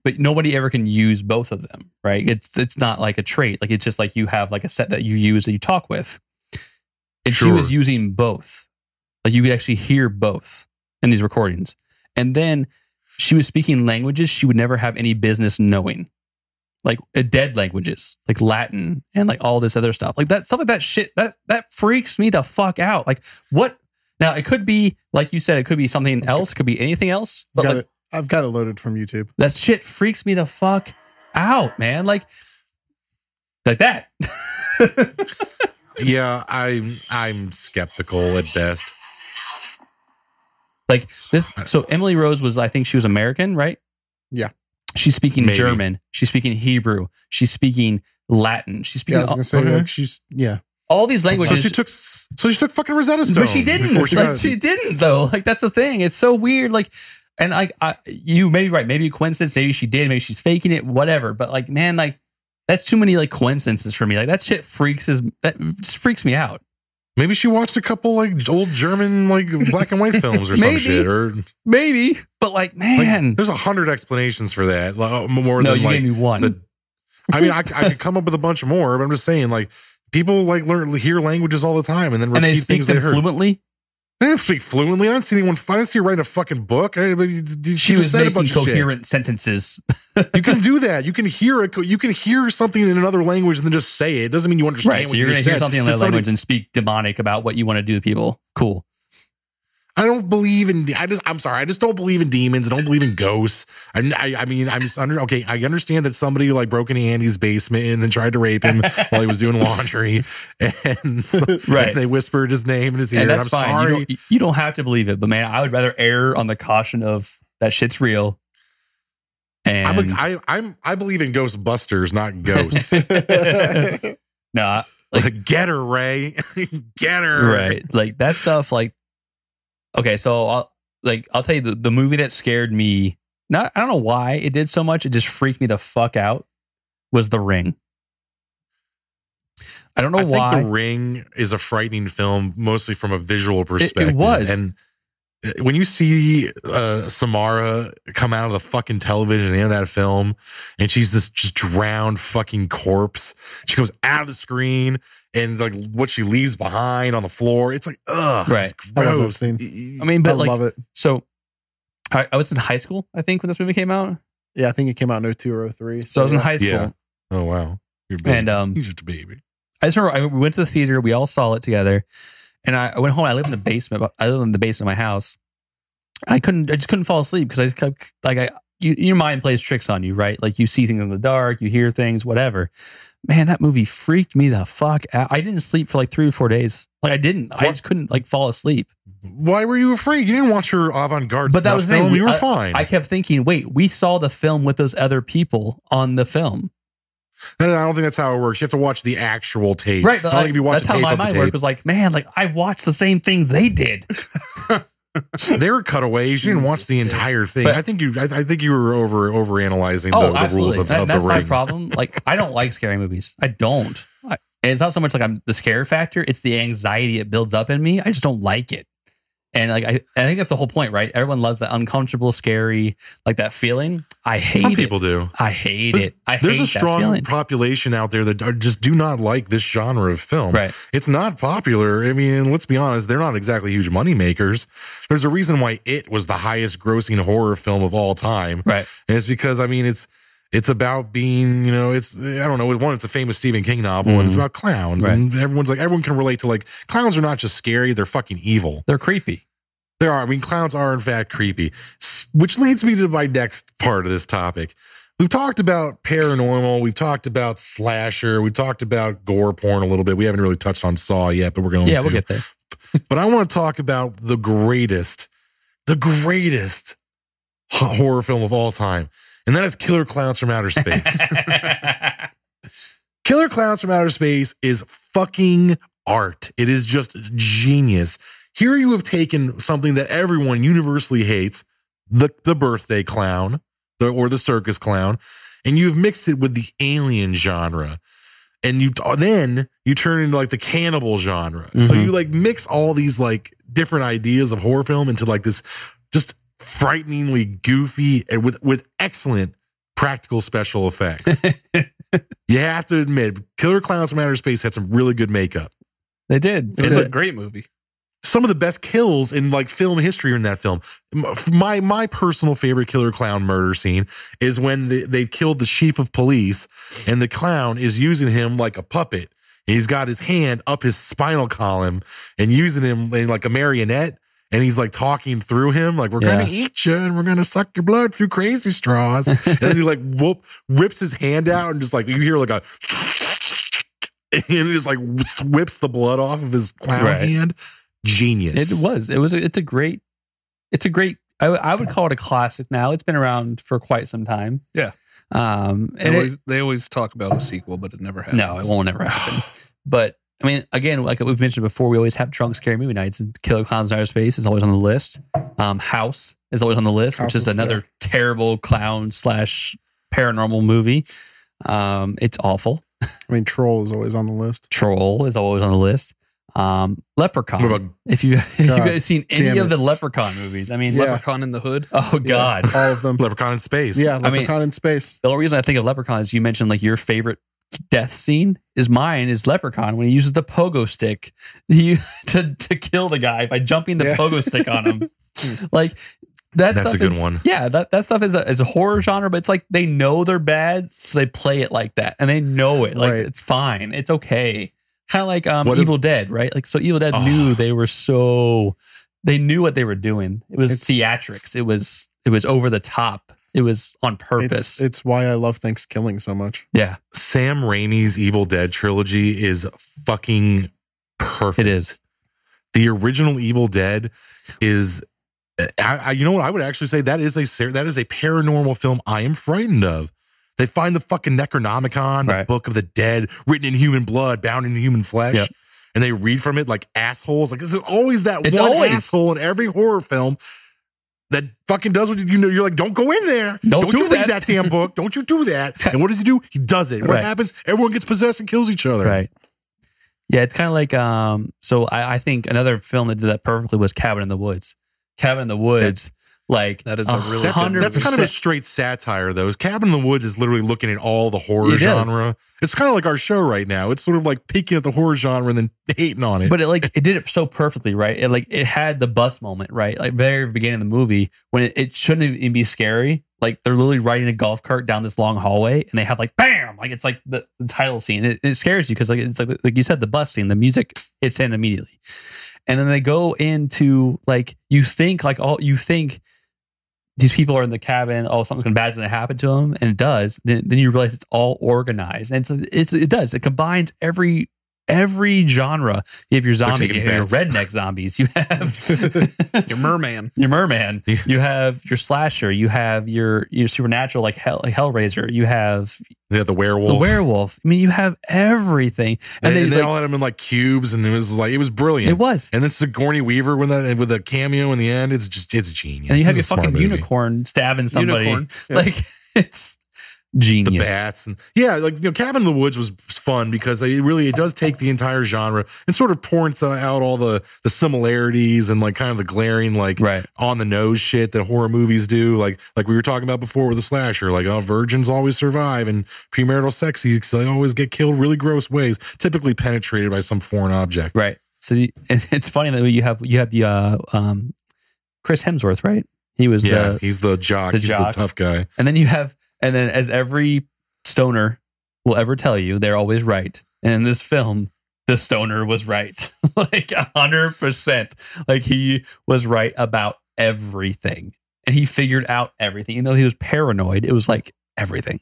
Speaker 4: but nobody ever can use both of them, right? It's not like a trait. Like it's just like you have like a set that you use that you talk with. And she was using both. Like you could actually hear both in these recordings. And then she was speaking languages she would never have any business knowing. Like dead languages, like Latin and like all this other stuff. Like that stuff, like that shit, that freaks me the fuck out. Like what? Now it could be, like you said, it could be something else. It could be anything else. But
Speaker 3: I've got it loaded from YouTube.
Speaker 4: That shit freaks me the fuck out, man. Like that.
Speaker 2: Yeah, I'm skeptical at best.
Speaker 4: Like this. So Emily Rose was, I think she was American, right?
Speaker 3: Yeah.
Speaker 4: She's speaking German. She's speaking Hebrew. She's speaking Latin. She's speaking.
Speaker 3: I was gonna say like she's
Speaker 4: all these languages.
Speaker 2: So she took fucking Rosetta Stone.
Speaker 4: But she didn't. She didn't though. Like that's the thing. It's so weird. Like, and you may be right. Maybe a coincidence. Maybe she did. Maybe she's faking it. Whatever. But like, man, like that's too many like coincidences for me. Like that shit just freaks me out.
Speaker 2: Maybe she watched a couple like old German like black and white films or some shit, or
Speaker 4: maybe. But like, man,
Speaker 2: there's 100 explanations for that. More
Speaker 4: no,
Speaker 2: than
Speaker 4: you
Speaker 2: like
Speaker 4: gave me one.
Speaker 2: I could come up with a bunch more, but I'm just saying, like, people like hear languages all the time and then repeat
Speaker 4: they
Speaker 2: things they heard
Speaker 4: fluently.
Speaker 2: They don't speak fluently. I didn't see anyone. I didn't see her write a fucking book.
Speaker 4: She was said making a bunch coherent sentences.
Speaker 2: You can do that. You can hear it. You can hear something in another language and then just say it. It doesn't mean you understand.
Speaker 4: Right. So you're going to hear something in that language and speak demonic about what you want to do to people. Cool.
Speaker 2: I don't believe in. I'm sorry. I just don't believe in demons. I don't believe in ghosts. I mean, I'm just okay. I understand that somebody like broke into Andy's basement and then tried to rape him while he was doing laundry, and they whispered his name in his ear.
Speaker 4: And that's
Speaker 2: I'm
Speaker 4: fine.
Speaker 2: sorry.
Speaker 4: You don't have to believe it, but man, I would rather err on the caution of that shit's real. And
Speaker 2: I believe in Ghostbusters, not ghosts.
Speaker 4: Nah,
Speaker 2: like get her, Ray. Get her.
Speaker 4: Right. Like that stuff. Like. Okay, so I'll tell you the movie that scared me. I don't know why it did so much. It just freaked me the fuck out. Was The Ring. I don't know why.
Speaker 2: I think The Ring is a frightening film, mostly from a visual perspective.
Speaker 4: It was.
Speaker 2: And when you see Samara come out of the fucking television in that film, and she's this just drowned fucking corpse. She comes out of the screen. And like what she leaves behind on the floor, it's like, ugh,
Speaker 4: right.
Speaker 3: I love that scene.
Speaker 4: I mean, but
Speaker 3: I love it.
Speaker 4: So I was in high school, I think, when this movie came out.
Speaker 3: Yeah, I think it came out in 02 or 03.
Speaker 4: So I was in high school.
Speaker 2: Yeah. Oh wow,
Speaker 4: and
Speaker 2: he's just a baby.
Speaker 4: I just remember we went to the theater. We all saw it together, And I went home. I lived in the basement. I lived in the basement of my house. I just couldn't fall asleep because I just kept your mind plays tricks on you, right? Like you see things in the dark, you hear things, whatever. Man, that movie freaked me the fuck out. I didn't sleep for like 3 or 4 days. Like I didn't. I just couldn't like fall asleep.
Speaker 2: Why were you afraid? You didn't watch your avant-garde
Speaker 4: But that was the thing.
Speaker 2: film. You were fine.
Speaker 4: I kept thinking, wait, we saw the film with those other people on the film.
Speaker 2: And I don't think that's how it works. You have to watch the actual tape.
Speaker 4: Right.
Speaker 2: I don't think if you watch
Speaker 4: that's
Speaker 2: the tape
Speaker 4: how my
Speaker 2: of the
Speaker 4: mind
Speaker 2: tape.
Speaker 4: worked. Was like, man, like I watched the same things they did.
Speaker 2: There were cutaways. You didn't watch the entire thing.
Speaker 4: But,
Speaker 2: I think you were over analyzing the rules of the ring.
Speaker 4: That's my problem. Like I don't like scary movies. I don't. And it's not so much like I'm the scare factor. It's the anxiety it builds up in me. I just don't like it. And like I think that's the whole point, right? Everyone loves that uncomfortable, scary, like that feeling. I hate it.
Speaker 2: Some people do.
Speaker 4: I hate it.
Speaker 2: There's a strong population out there that just do not like this genre of film.
Speaker 4: Right.
Speaker 2: It's not popular. I mean, let's be honest, they're not exactly huge money makers. There's a reason why It was the highest grossing horror film of all time.
Speaker 4: Right.
Speaker 2: And it's because, I mean, it's about being, you know, it's, I don't know, one, it's a famous Stephen King novel and it's about clowns.
Speaker 4: Right.
Speaker 2: And everyone can relate to, like, clowns are not just scary, they're fucking evil.
Speaker 4: They're creepy.
Speaker 2: There are. I mean, clowns are in fact creepy, which leads me to my next part of this topic. We've talked about paranormal. We've talked about slasher. We talked about gore porn a little bit. We haven't really touched on Saw yet, but we're going to.
Speaker 4: Yeah, we'll get there.
Speaker 2: But I want to talk about the greatest horror film of all time, and that is Killer Clowns from Outer Space. Killer Clowns from Outer Space is fucking art. It is just genius. Here you have taken something that everyone universally hates, the birthday clown, or the circus clown, and you've mixed it with the alien genre. And then you turn into like the cannibal genre. Mm-hmm. So you like mix all these like different ideas of horror film into like this just frighteningly goofy and with excellent practical special effects. You have to admit, Killer Clowns from Outer Space had some really good makeup.
Speaker 4: They did.
Speaker 1: It's a great movie.
Speaker 2: Some of the best kills in like film history are in that film. My personal favorite killer clown murder scene is when they killed the chief of police and the clown is using him like a puppet. He's got his hand up his spinal column and using him like a marionette. And he's like talking through him, like, we're going to eat you and we're going to suck your blood through crazy straws. And then he like whips his hand out and just like, you hear like a, and he just like whips the blood off of his clown hand. Genius.
Speaker 4: It's a great, I would call it a classic now. It's been around for quite some time.
Speaker 1: Yeah. They always talk about a sequel, but it never happens.
Speaker 4: No, it won't ever happen. But I mean, again, like we've mentioned before, we always have drunk scary movie nights. And Killer Clowns in Outer Space is always on the list. House is always on the list, which is another terrible clown / paranormal movie. It's awful.
Speaker 3: I mean, Troll is always on the list.
Speaker 4: Leprechaun. If you guys seen any of the Leprechaun movies, I mean,
Speaker 1: Leprechaun in the Hood.
Speaker 4: Oh God,
Speaker 3: all of them.
Speaker 2: Leprechaun in Space.
Speaker 3: Yeah, Leprechaun in Space.
Speaker 4: The only reason I think of Leprechaun is you mentioned like your favorite death scene is Leprechaun when he uses the pogo stick to kill the guy by jumping the pogo stick on him. Like that's
Speaker 2: a good one.
Speaker 4: Yeah, that stuff is a horror genre, but it's like they know they're bad, so they play it like that, and they know it. Like it's fine, it's okay. Kind of like Evil Dead, right? Like so, Evil Dead knew they knew what they were doing. It was theatrics. It was over the top. It was on purpose.
Speaker 3: It's why I love Thanksgiving so much.
Speaker 4: Yeah.
Speaker 2: Sam Raimi's Evil Dead trilogy is fucking perfect.
Speaker 4: It is.
Speaker 2: The original Evil Dead is, you know what? I would actually say that is a paranormal film I am frightened of. They find the fucking Necronomicon, the Book of the Dead, written in human blood, bound in human flesh, and they read from it like assholes. Like, there's always that asshole in every horror film that fucking does what you know. You're like, don't go in there. Don't you read that damn book. Don't you do that. And what does he do? He does it. What happens? Everyone gets possessed and kills each other.
Speaker 4: Right. Yeah, it's kind of like, so I think another film that did that perfectly was Cabin in the Woods. Cabin in the Woods. Like
Speaker 1: that is a really
Speaker 2: that's kind of a straight satire though. Cabin in the Woods is literally looking at all the horror genre. It's kind of like our show right now. It's sort of like peeking at the horror genre and then hating on it.
Speaker 4: But it did it so perfectly, right? It had the bus moment, right? Like very beginning of the movie when it shouldn't even be scary. Like they're literally riding a golf cart down this long hallway and they have like bam, like it's like the title scene. It scares you because like it's like you said, the bus scene, the music hits in immediately. And then they go into like you think these people are in the cabin. Oh, something bad's going to happen to them, and it does. Then you realize it's all organized, and it does. It combines every genre. You have your zombies, you have your redneck zombies, you have
Speaker 1: your merman,
Speaker 4: yeah. You have your slasher, you have your supernatural like Hellraiser, you have
Speaker 2: the werewolf.
Speaker 4: I mean, you have everything,
Speaker 2: and they all had them in like cubes, and it was brilliant.
Speaker 4: It was,
Speaker 2: and then Sigourney Weaver with a cameo in the end. It's genius.
Speaker 4: And you have your fucking unicorn stabbing somebody, like it's genius.
Speaker 2: The bats and Cabin in the Woods was fun because it does take the entire genre and sort of points out all the similarities and like kind of the glaring like on the nose shit that horror movies do, like we were talking about before with the slasher, like virgins always survive and premarital sex they always get killed really gross ways, typically penetrated by some foreign object.
Speaker 4: Right. So it's funny that you have Chris Hemsworth, right? He was
Speaker 2: he's the jock. He's the tough guy.
Speaker 4: And then as every stoner will ever tell you, they're always right. And in this film, the stoner was right. Like 100%. Like he was right about everything. And he figured out everything. Even though he was paranoid, it was like everything.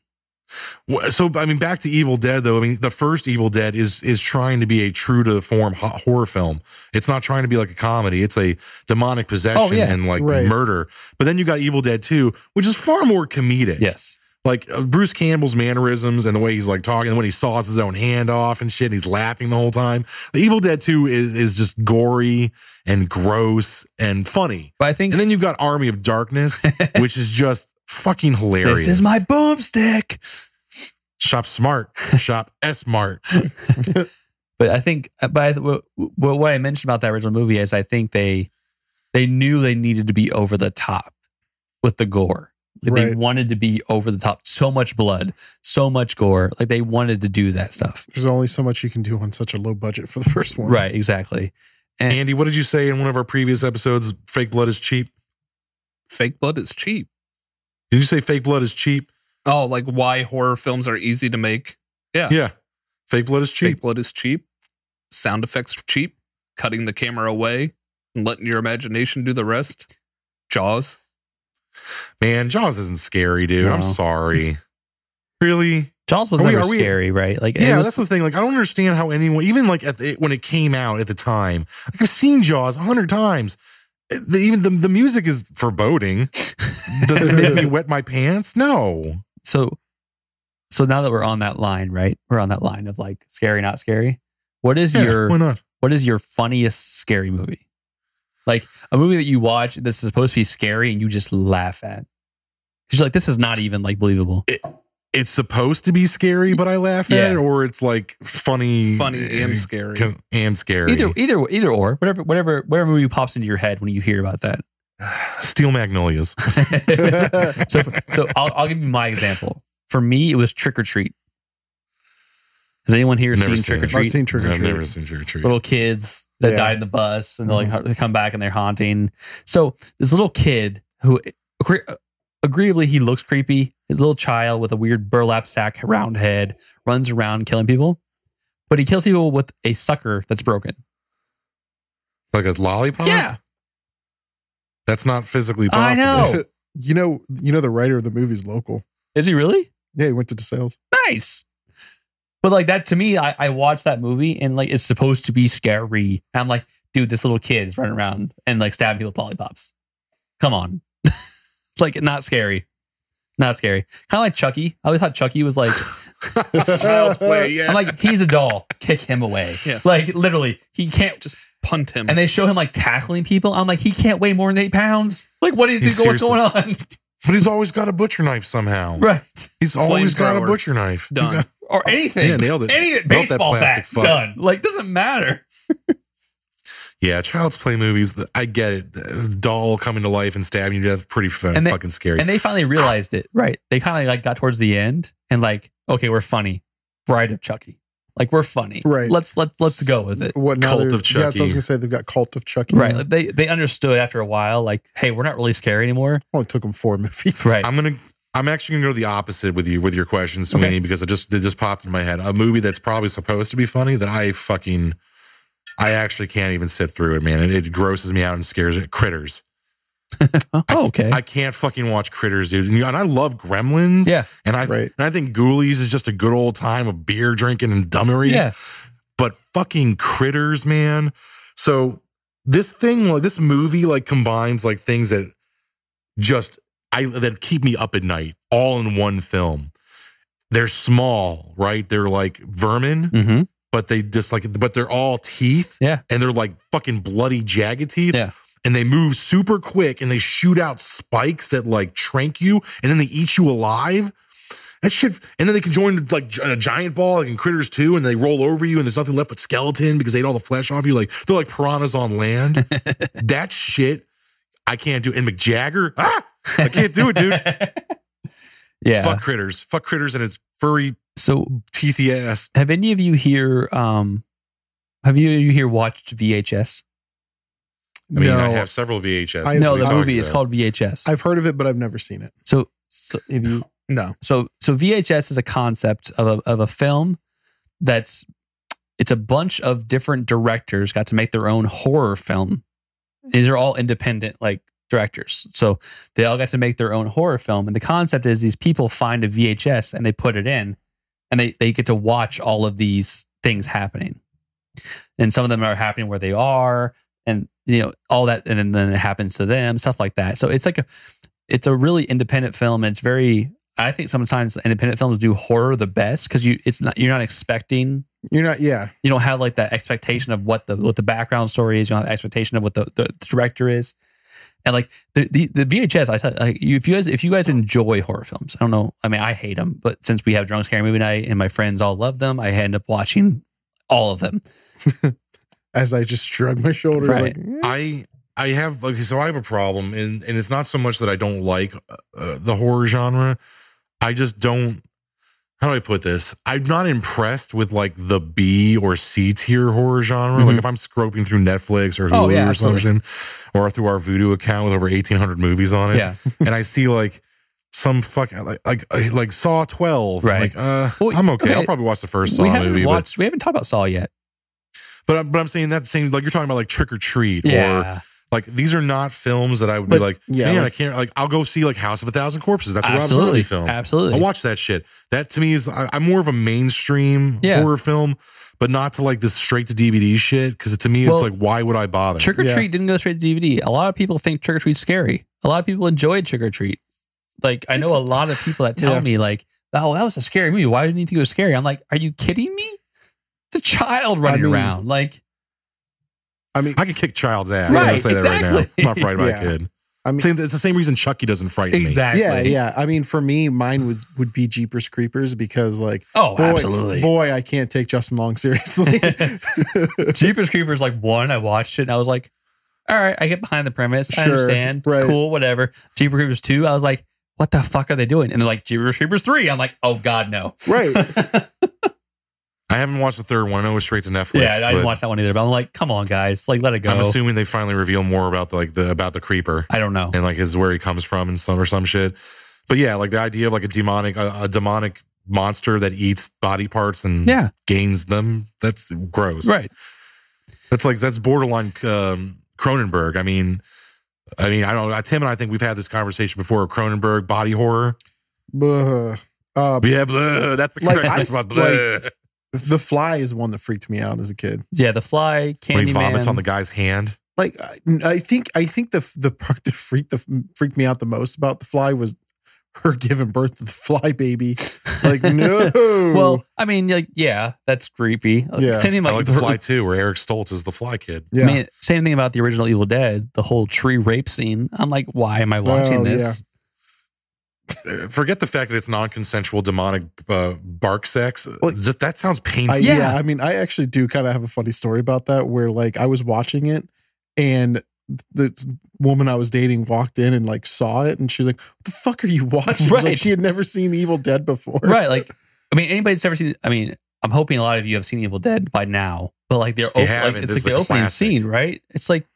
Speaker 2: So, I mean, back to Evil Dead, though. I mean, the first Evil Dead is trying to be a true to form horror film. It's not trying to be like a comedy. It's a demonic possession and like murder. But then you got Evil Dead 2, which is far more comedic.
Speaker 4: Yes.
Speaker 2: Like Bruce Campbell's mannerisms and the way he's like talking, and when he saws his own hand off and shit, and he's laughing the whole time. The Evil Dead 2 is just gory and gross and funny.
Speaker 4: But
Speaker 2: and then you've got Army of Darkness, which is just fucking hilarious.
Speaker 4: This is my boomstick.
Speaker 2: Shop smart. Shop S-Mart.
Speaker 4: But I think, what I mentioned about that original movie is I think they knew they needed to be over the top with the gore. Like they wanted to be over the top. So much blood, so much gore. Like they wanted to do that stuff.
Speaker 3: There's only so much you can do on such a low budget for the first one.
Speaker 4: Right, exactly. And
Speaker 2: Andy, what did you say in one of our previous episodes? Fake blood is cheap?
Speaker 1: Fake blood is cheap.
Speaker 2: Did you say fake blood is cheap?
Speaker 1: Oh, like why horror films are easy to make? Yeah.
Speaker 2: Yeah. Fake blood is cheap.
Speaker 1: Fake blood is cheap. Sound effects are cheap. Cutting the camera away and letting your imagination do the rest. Jaws.
Speaker 2: Man, Jaws isn't scary, dude. No. I'm sorry. Really?
Speaker 4: Jaws was never scary, right? Like,
Speaker 2: that's the thing. Like, I don't understand how anyone, even like when it came out at the time, like I've seen Jaws 100 times. Even the music is foreboding. Does it make me wet my pants? No.
Speaker 4: So now that we're on that line, right? We're on that line of like scary, not scary. Why not? What is your funniest scary movie? Like a movie that you watch that's supposed to be scary and you just laugh at. Because you're like, this is not even like believable.
Speaker 2: It's supposed to be scary, but I laugh at it, or it's like funny
Speaker 1: and scary.
Speaker 2: Either
Speaker 4: or. Whatever movie pops into your head when you hear about that.
Speaker 2: Steel Magnolias.
Speaker 4: So I'll give you my example. For me, it was Trick or Treat. Has anyone here seen Trick or Treat?
Speaker 3: I've seen Trick or Treat.
Speaker 2: I've never seen Trick or Treat.
Speaker 4: Little kids that died in the bus, and they come back and they're haunting. So this little kid who, agreeably, he looks creepy. His little child with a weird burlap sack round head runs around killing people, but he kills people with a sucker that's broken.
Speaker 2: Like a lollipop?
Speaker 4: Yeah.
Speaker 2: That's not physically possible.
Speaker 4: I know.
Speaker 3: You know the writer of the movie is local.
Speaker 4: Is he really?
Speaker 3: Yeah, he went to DeSales.
Speaker 4: Nice. But like that to me, I watched that movie and like it's supposed to be scary. And I'm like, dude, this little kid is running around and like stabbing people with lollipops. Come on. Like not scary. Not scary. Kind of like Chucky. I always thought Chucky was like
Speaker 2: child's play. Yeah.
Speaker 4: I'm like, he's a doll. Kick him away. Yeah. Like literally, he can't
Speaker 1: just punt him.
Speaker 4: And they show him like tackling people. I'm like, he can't weigh more than 8 pounds. Like, what's going on?
Speaker 2: But he's always got a butcher knife somehow.
Speaker 4: Right.
Speaker 2: He's always got a butcher knife.
Speaker 1: Done.
Speaker 4: Or anything.
Speaker 2: Yeah, nailed it.
Speaker 4: Anything. Baseball bat. Done. Like, doesn't matter.
Speaker 2: Yeah, child's play movies, I get it. Doll coming to life and stabbing you to death, pretty fucking scary.
Speaker 4: And they finally realized it, right? They kind of like got towards the end and like, okay, we're funny. Bride of Chucky. Like, we're funny.
Speaker 3: Right.
Speaker 4: Let's go with it.
Speaker 3: What now?
Speaker 2: Cult of Chucky.
Speaker 3: Yeah, that's what I was gonna say. They've got Cult of Chucky.
Speaker 4: Right. Like they understood after a while, like, hey, we're not really scary anymore.
Speaker 3: Only took them 4 movies.
Speaker 4: Right.
Speaker 2: I'm actually gonna go the opposite with your questions, Sweeney, because it just popped in my head. A movie that's probably supposed to be funny that I fucking I actually can't even sit through it, man. It grosses me out and scares it. Critters.
Speaker 4: Okay.
Speaker 2: I can't fucking watch Critters, dude. And I love Gremlins.
Speaker 4: Yeah.
Speaker 2: And I think Ghoulies is just a good old time of beer drinking and dummery.
Speaker 4: Yeah.
Speaker 2: But fucking Critters, man. So this thing, like this movie, like combines like things that that keep me up at night all in one film. They're small, right? They're like vermin, but they're all teeth.
Speaker 4: Yeah.
Speaker 2: And they're like fucking bloody, jagged teeth.
Speaker 4: Yeah.
Speaker 2: And they move super quick and they shoot out spikes that like trank you and then they eat you alive. That shit. And then they can join like a giant ball like in Critters 2 and they roll over you and there's nothing left but skeleton because they ate all the flesh off you. Like they're like piranhas on land. That shit, I can't do. And McJagger, I can't do it, dude.
Speaker 4: Yeah.
Speaker 2: Fuck Critters and its furry, teethy ass.
Speaker 4: Have any of you here, watched VHS?
Speaker 2: I mean, I have several VHS.
Speaker 4: No, the movie is called VHS.
Speaker 3: I've heard of it, but I've never seen it.
Speaker 4: So if you
Speaker 1: No.
Speaker 4: So VHS is a concept of a film it's a bunch of different directors got to make their own horror film. These are all independent like directors. So they all got to make their own horror film. And the concept is these people find a VHS and they put it in and they get to watch all of these things happening. And some of them are happening where they are and all that, and then it happens to them, stuff like that. So it's a really independent film. And it's very, I think sometimes independent films do horror the best because you're not expecting. You don't have like that expectation of what the background story is. You don't have the expectation of what the director is. And like the VHS, if you guys enjoy horror films, I don't know. I mean, I hate them, but since we have Drunk Scary Movie Night and my friends all love them, I end up watching all of them.
Speaker 3: As I just shrug my shoulders,
Speaker 4: right.
Speaker 3: Like,
Speaker 2: I have I have a problem, and it's not so much that I don't like the horror genre. I just don't. How do I put this? I'm not impressed with like the B or C tier horror genre. Like if I'm scroping through Netflix or Hulu or something, or through our Vudu account with over 1,800 movies on it, and I see like some like Saw 12, right? Like, I'm okay. I'll probably watch the first Saw movie.
Speaker 4: We haven't talked about Saw yet.
Speaker 2: But I'm saying that same, like you're talking about like Trick or Treat or like these are not films that I would be like, man, I can't, like I'll go see like House of a Thousand Corpses. That's a Rob Zombie film.
Speaker 4: Absolutely.
Speaker 2: I'll watch that shit. That to me is, I'm more of a mainstream horror film, but not to like this straight to DVD shit. Because to me, it's like, why would I bother?
Speaker 4: Trick or Treat didn't go straight to DVD. A lot of people think Trick or Treat's scary. A lot of people enjoyed Trick or Treat. Like I know a lot of people that tell me like, oh, that was a scary movie. Why didn't you think it was scary? I'm like, are you kidding me? It's a child running around. Like,
Speaker 2: I mean, I could kick child's ass.
Speaker 4: Right,
Speaker 2: I'm gonna say that right now. I'm not frightened by a kid.
Speaker 3: I mean,
Speaker 2: it's the same reason Chucky doesn't frighten me.
Speaker 4: Exactly.
Speaker 3: Yeah. I mean, for me, mine would be Jeepers Creepers because, like,
Speaker 4: absolutely,
Speaker 3: boy, I can't take Justin Long seriously.
Speaker 4: Jeepers Creepers, like 1, I watched it and I was like, all right, I get behind the premise. I understand.
Speaker 3: Right.
Speaker 4: Cool, whatever. Jeepers Creepers 2, I was like, what the fuck are they doing? And they're like, Jeepers Creepers 3. I'm like, oh God, no.
Speaker 3: Right.
Speaker 2: I haven't watched the third one. I know it was straight to Netflix.
Speaker 4: Yeah, I didn't watch that one either. But I'm like, come on, guys, like let it go.
Speaker 2: I'm assuming they finally reveal more about the creeper.
Speaker 4: I don't know,
Speaker 2: and like where he comes from and some shit. But yeah, like the idea of like a demonic monster that eats body parts and gains them. That's gross.
Speaker 4: Right.
Speaker 2: That's borderline Cronenberg. I mean, I don't know. Tim and I think we've had this conversation before. Cronenberg body horror.
Speaker 3: Blah.
Speaker 2: Blah. That's the correct one. Blah.
Speaker 3: The Fly is one that freaked me out as a kid.
Speaker 4: Yeah, The Fly, Candyman.
Speaker 2: When he vomits on the guy's hand.
Speaker 3: Like I think the part that freaked me out the most about The Fly was her giving birth to the fly baby. Like, no.
Speaker 4: Well, I mean, like, yeah, that's creepy.
Speaker 2: Yeah. Same thing like, I like The Fly too, where Eric Stoltz is the fly kid.
Speaker 4: Yeah. I mean, same thing about the original Evil Dead, the whole tree rape scene. I'm like, why am I watching this?
Speaker 3: Yeah.
Speaker 2: Forget the fact that it's non-consensual demonic bark sex. Well, just that sounds painful.
Speaker 3: I mean, I actually do kind of have a funny story about that where like I was watching it and the woman I was dating walked in and like saw it and she's like, what the fuck are you watching?
Speaker 4: Right.
Speaker 3: Like, she had never seen The Evil Dead before.
Speaker 4: Right. Like, I mean, anybody's ever seen, I mean, I'm hoping a lot of you have seen Evil Dead by now, but like it's like the opening scene, right? It's like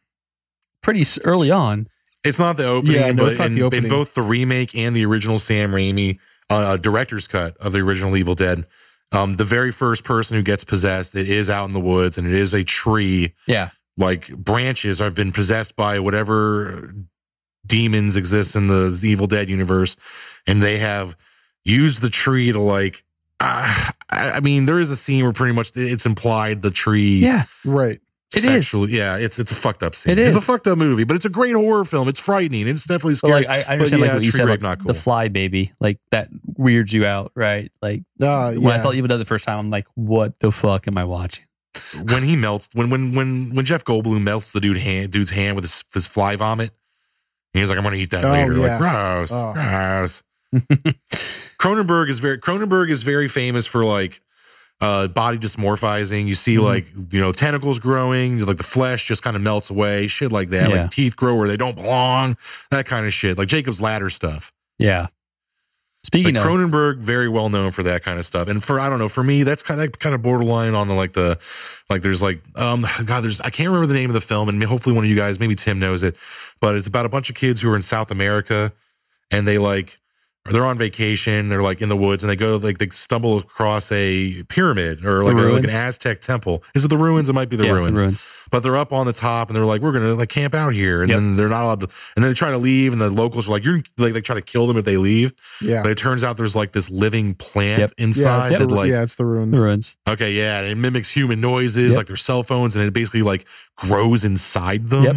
Speaker 4: pretty early on.
Speaker 2: It's not the opening, but
Speaker 3: it's not the opening.
Speaker 2: In both the remake and the original Sam Raimi director's cut of the original Evil Dead, The very first person who gets possessed, it is out in the woods, and it is a tree.
Speaker 4: Yeah.
Speaker 2: Like branches have been possessed by whatever demons exist in the Evil Dead universe, and they have used the tree to like. I mean, there is a scene where pretty much it's implied the tree.
Speaker 4: Yeah.
Speaker 3: Right.
Speaker 4: It
Speaker 2: sexually, yeah, it's a fucked up scene.
Speaker 4: It is.
Speaker 2: It's a fucked up movie, but it's a great horror film. It's frightening. It's definitely scary.
Speaker 4: Like, I understand like what you said, like
Speaker 2: not cool.
Speaker 4: the fly baby, like that weirds you out, right? Like when I saw Evil Dead the first time, I'm like, what the fuck am I watching?
Speaker 2: When he melts, when Jeff Goldblum melts the dude's hand with his fly vomit, and he's like, I'm gonna eat that later.
Speaker 3: Yeah.
Speaker 2: Like gross, gross. Cronenberg is very famous for like body dysmorphizing. You see like, you know, tentacles growing, like the flesh just kind of melts away, shit like that.
Speaker 4: Yeah.
Speaker 2: Like teeth grow where they don't belong, that kind of shit. Like Jacob's Ladder stuff.
Speaker 4: Yeah. Speaking
Speaker 2: like
Speaker 4: of
Speaker 2: Cronenberg, very well known for that kind of stuff. And for, I don't know, for me, that's kind of borderline on the there's like, I can't remember the name of the film, and hopefully one of you guys, maybe Tim knows it, but it's about a bunch of kids who are in South America, and they're on vacation. They're like in the woods, and they stumble across a pyramid or like an Aztec temple. Is it the ruins? It might be the ruins. But they're up on the top, and they're like, we're gonna like camp out here, and then they're not allowed to. And then they try to leave, and the locals are like, they try to kill them if they leave.
Speaker 3: Yeah.
Speaker 2: But it turns out there's like this living plant inside that
Speaker 3: it's the ruins.
Speaker 4: The ruins.
Speaker 2: Okay, yeah, and it mimics human noises, like their cell phones, and it basically like grows inside them.
Speaker 4: Yep.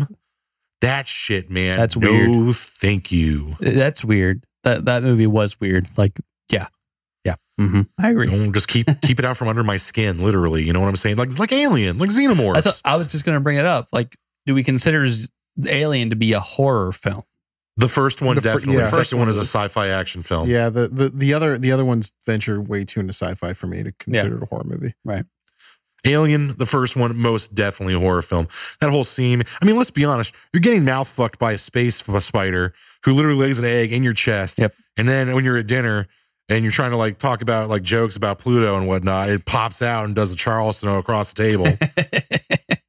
Speaker 2: That shit, man.
Speaker 4: That's weird.
Speaker 2: No, thank you.
Speaker 4: That's weird. That movie was weird. Like, yeah. I agree.
Speaker 2: Don't just keep it out from under my skin, literally. You know what I'm saying? Like Alien, like Xenomorphs.
Speaker 4: I was just going to bring it up. Like, do we consider Alien to be a horror film?
Speaker 2: The first one, definitely. The second one is a
Speaker 3: was
Speaker 2: sci-fi action film.
Speaker 3: Yeah, the other ones venture way too into sci-fi for me to consider it a horror movie.
Speaker 4: Right.
Speaker 2: Alien, the first one, most definitely a horror film. That whole scene. I mean, let's be honest. You're getting mouth fucked by a space spider who literally lays an egg in your chest.
Speaker 4: Yep.
Speaker 2: And then when you're at dinner and you're trying to like talk about like jokes about Pluto and whatnot, it pops out and does a Charleston across the table.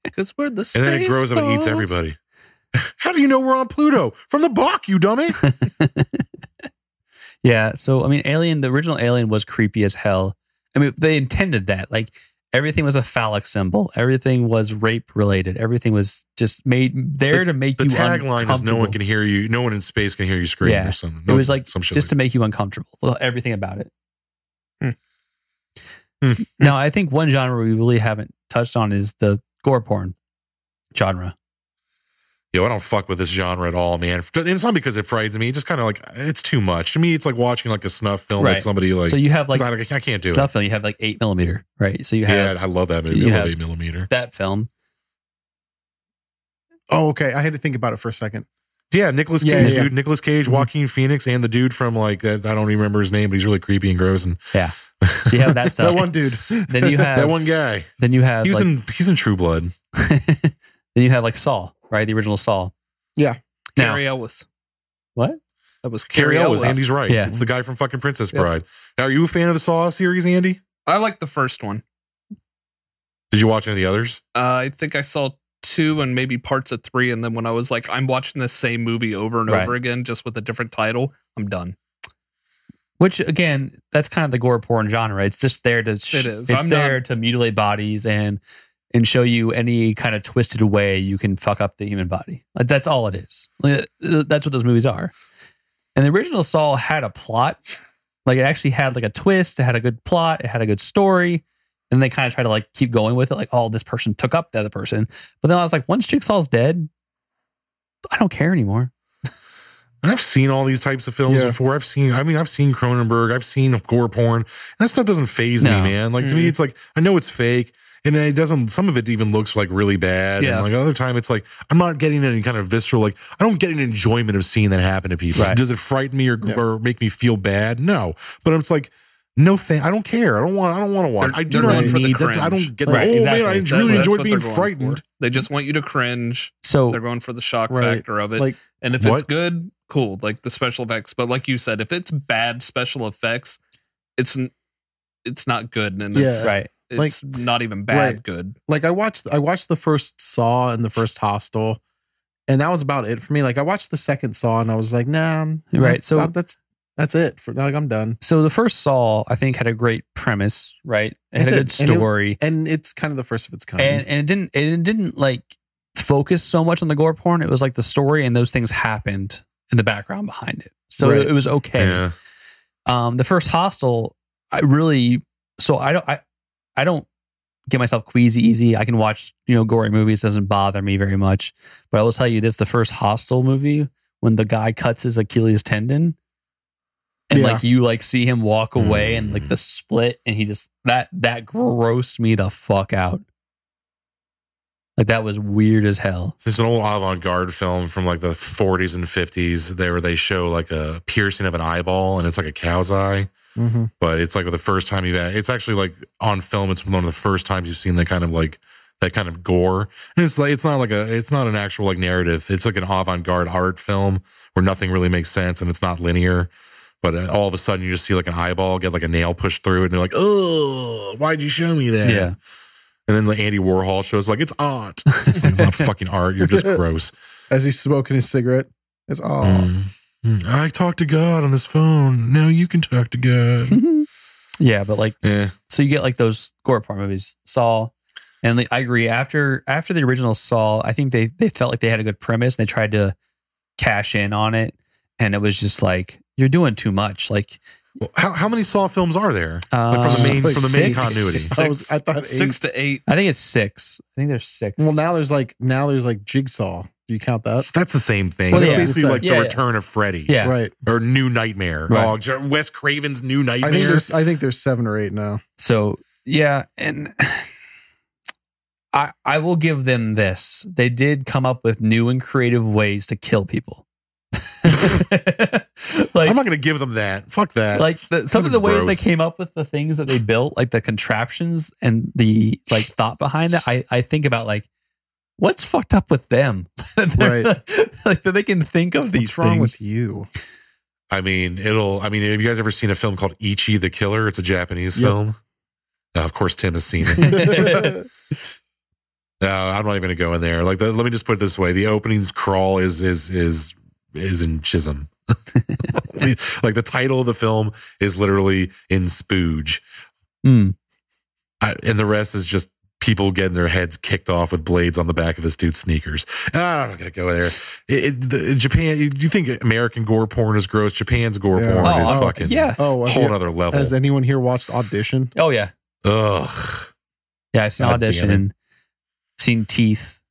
Speaker 1: Because we're the space
Speaker 2: and then it grows up and eats everybody. How do you know we're on Pluto? From the Bach, you dummy.
Speaker 4: Yeah. So, I mean, the original Alien was creepy as hell. I mean, they intended that. Like, everything was a phallic symbol. Everything was rape related. Everything was just made there to make you uncomfortable.
Speaker 2: The tagline is no one can hear you. No one in space can hear you scream or something. No,
Speaker 4: it was like
Speaker 2: some shit
Speaker 4: just to make you uncomfortable. Everything about it. Now, I think one genre we really haven't touched on is the gore porn genre.
Speaker 2: Yo, I don't fuck with this genre at all, man. And it's not because it frightens me. It's just kind of like, it's too much. To me, it's like watching like a snuff film that somebody like...
Speaker 4: So you have like...
Speaker 2: I can't do
Speaker 4: snuff film, you have like 8mm, right? So you have...
Speaker 2: Yeah, I love that movie. I love 8mm.
Speaker 4: That film.
Speaker 3: Oh, okay. I had to think about it for a second.
Speaker 2: Yeah, Nicolas Cage, dude. Nicolas Cage, Joaquin Phoenix, and the dude from like that. I don't even remember his name, but he's really creepy and gross. And
Speaker 4: yeah, so you have that stuff.
Speaker 3: That one dude.
Speaker 4: Then you have
Speaker 2: that one guy.
Speaker 4: Then you have
Speaker 2: he's in True Blood.
Speaker 4: Then you have like Saw, right? The original Saw.
Speaker 3: Yeah.
Speaker 1: Cary Elwes.
Speaker 4: What?
Speaker 1: That was
Speaker 2: Cary Elwes. Andy's right.
Speaker 4: Yeah.
Speaker 2: It's the guy from fucking Princess Bride. Now, are you a fan of the Saw series, Andy?
Speaker 1: I like the first one.
Speaker 2: Did you watch any of the others?
Speaker 1: I think I saw 2 and maybe parts of 3, and then when I was like, I'm watching the same movie over and over again, just with a different title, I'm done.
Speaker 4: Which again, that's kind of the gore porn genre. It's just there to it's there to mutilate bodies and show you any kind of twisted way you can fuck up the human body. Like, that's all it is. Like, that's what those movies are. And the original Saw had a plot. Like, it actually had like a twist. It had a good plot. It had a good story. And they kind of try to like keep going with it. Like, oh, this person took up the other person. But then I was like, once Jigsaw's dead, I don't care anymore.
Speaker 2: I've seen all these types of films before. I've seen Cronenberg. I've seen gore porn. And that stuff doesn't faze me, man. Like, to me, it's like, I know it's fake. And it doesn't, some of it even looks like really bad. Yeah. And like other time, it's like, I'm not getting any kind of visceral, like, I don't get an enjoyment of seeing that happen to people. Right. Does it frighten me or make me feel bad? No. But it's like, no thing. I don't care. I don't want to watch. I do not need that. I don't get that. Oh, man, I really enjoyed being frightened.
Speaker 1: They just want you to cringe.
Speaker 4: So
Speaker 1: they're going for the shock factor of it. Like, and if it's good, cool. Like the special effects. But like you said, if it's bad special effects, it's not good. And it's
Speaker 4: right.
Speaker 1: It's like, not even bad good.
Speaker 3: Like I watched the first Saw and the first Hostel, and that was about it for me. Like I watched the second Saw and I was like, nah.
Speaker 4: Right. So
Speaker 3: that's That's it. For like, I'm done.
Speaker 4: So the first Saw, I think, had a great premise, right? It had a good story,
Speaker 3: and it's kind of the first of its kind.
Speaker 4: And it didn't like focus so much on the gore porn. It was like the story and those things happened in the background behind it. So it was okay.
Speaker 2: Yeah.
Speaker 4: The first Hostel, I don't get myself queasy easy. I can watch, gory movies. Doesn't bother me very much. But I will tell you this, the first Hostel movie, when the guy cuts his Achilles tendon and like you like see him walk away and like the split and he just that grossed me the fuck out. Like that was weird as hell.
Speaker 2: There's an old avant-garde film from like the 40s and 50s where they show like a piercing of an eyeball and it's like a cow's eye.
Speaker 3: Mm-hmm.
Speaker 2: But it's like the first time it's actually like on film. It's one of the first times you've seen that kind of gore. And it's not an actual like narrative. It's like an avant-garde art film where nothing really makes sense and it's not linear. But all of a sudden you just see like an eyeball get like a nail pushed through it and they're like, oh, why'd you show me that?
Speaker 4: Yeah.
Speaker 2: And then like Andy Warhol shows like, it's art. It's not fucking art. You're just gross.
Speaker 3: As he's smoking his cigarette, it's
Speaker 2: I talk to God on this phone. Now you can talk to God.
Speaker 4: Yeah, but like, so you get like those gore porn movies, Saw, and like, I agree. After the original Saw, I think they felt like they had a good premise and they tried to cash in on it, and it was just like, you're doing too much. Like,
Speaker 2: well, how many Saw films are there? Like from the main continuity?
Speaker 3: I thought
Speaker 1: 6 to 8.
Speaker 4: I think it's 6. I think there's 6.
Speaker 3: Well, now there's like Jigsaw. Do you count that?
Speaker 2: That's the same thing.
Speaker 3: Well,
Speaker 2: That's
Speaker 3: yeah.
Speaker 2: basically like the Return of Freddy.
Speaker 4: Yeah.
Speaker 3: Right.
Speaker 2: Or New Nightmare.
Speaker 4: Right.
Speaker 2: Oh, Wes Craven's New Nightmare.
Speaker 3: I think there's 7 or 8 now.
Speaker 4: So yeah, and I will give them this. They did come up with new and creative ways to kill people. Like,
Speaker 2: I'm not going to give them that. Fuck that.
Speaker 4: Like some of the ways
Speaker 2: gross.
Speaker 4: they came up with the things that they built, like the contraptions and the like thought behind it. I think about like, what's fucked up with them?
Speaker 3: Right.
Speaker 4: Like that they can think of these
Speaker 3: What's wrong
Speaker 4: things.
Speaker 3: with you?
Speaker 2: have you guys ever seen a film called Ichi the Killer? It's a Japanese film. Of course, Tim has seen it. No, I'm not even going to go in there. Like, let me just put it this way: the opening crawl is in Chisholm. Like the title of the film is literally in Spooge, and the rest is just people getting their heads kicked off with blades on the back of this dude's sneakers. I'm not going to go there. Japan, you think American gore porn is gross? Japan's gore porn is fucking whole other level.
Speaker 3: Has anyone here watched Audition?
Speaker 4: Oh yeah.
Speaker 2: Ugh.
Speaker 4: Yeah, I've seen Audition. Seen Teeth.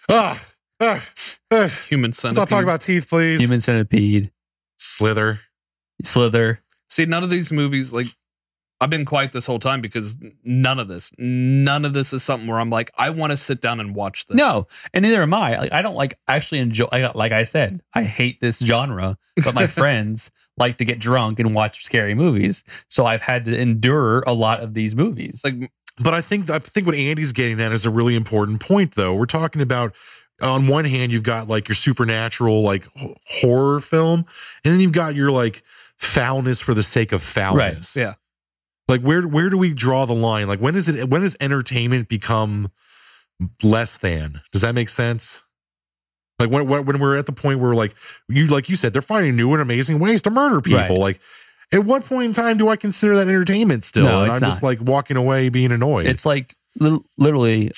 Speaker 2: Human
Speaker 1: Centipede.
Speaker 2: Let's not talk about Teeth, please.
Speaker 4: Human Centipede.
Speaker 2: Slither.
Speaker 1: See, none of these movies, like, I've been quiet this whole time because none of this is something where I'm like, I want to sit down and watch this.
Speaker 4: No, and neither am I. Like, I don't like actually enjoy. Like I said, I hate this genre, but my friends like to get drunk and watch scary movies, so I've had to endure a lot of these movies.
Speaker 1: Like,
Speaker 2: but I think what Andy's getting at is a really important point, though. We're talking about, on one hand, you've got like your supernatural, like horror film, and then you've got your like foulness for the sake of foulness.
Speaker 1: Right. Yeah.
Speaker 2: Like where do we draw the line? Like when does entertainment become less than? Does that make sense? Like when we're at the point where like you said, they're finding new and amazing ways to murder people.
Speaker 4: Right.
Speaker 2: Like at what point in time do I consider that entertainment still?
Speaker 4: No,
Speaker 2: and
Speaker 4: it's
Speaker 2: I'm just like walking away being annoyed.
Speaker 4: It's like literally,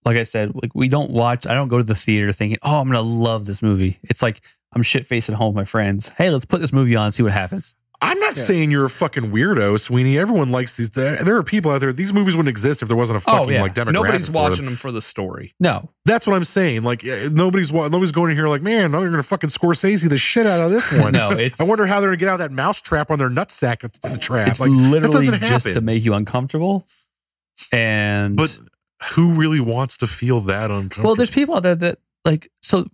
Speaker 4: like I said, like I don't go to the theater thinking, oh, I'm gonna love this movie. It's like I'm shit faced at home with my friends. Hey, let's put this movie on and see what happens.
Speaker 2: I'm not saying you're a fucking weirdo, Sweeney. Everyone likes these. There are people out there. These movies wouldn't exist if there wasn't a fucking like demographic.
Speaker 1: Nobody's watching
Speaker 2: them
Speaker 1: for the story.
Speaker 4: No,
Speaker 2: that's what I'm saying. Like nobody's going in here like, man, they're gonna fucking Scorsese the shit out of this one.
Speaker 4: No, it's.
Speaker 2: I wonder how they're gonna get out of that mouse trap on their nutsack at the trap.
Speaker 4: It's
Speaker 2: like,
Speaker 4: literally
Speaker 2: that doesn't
Speaker 4: just
Speaker 2: happen.
Speaker 4: to make you uncomfortable. And
Speaker 2: but who really wants to feel that uncomfortable?
Speaker 4: Well, there's people out there that like so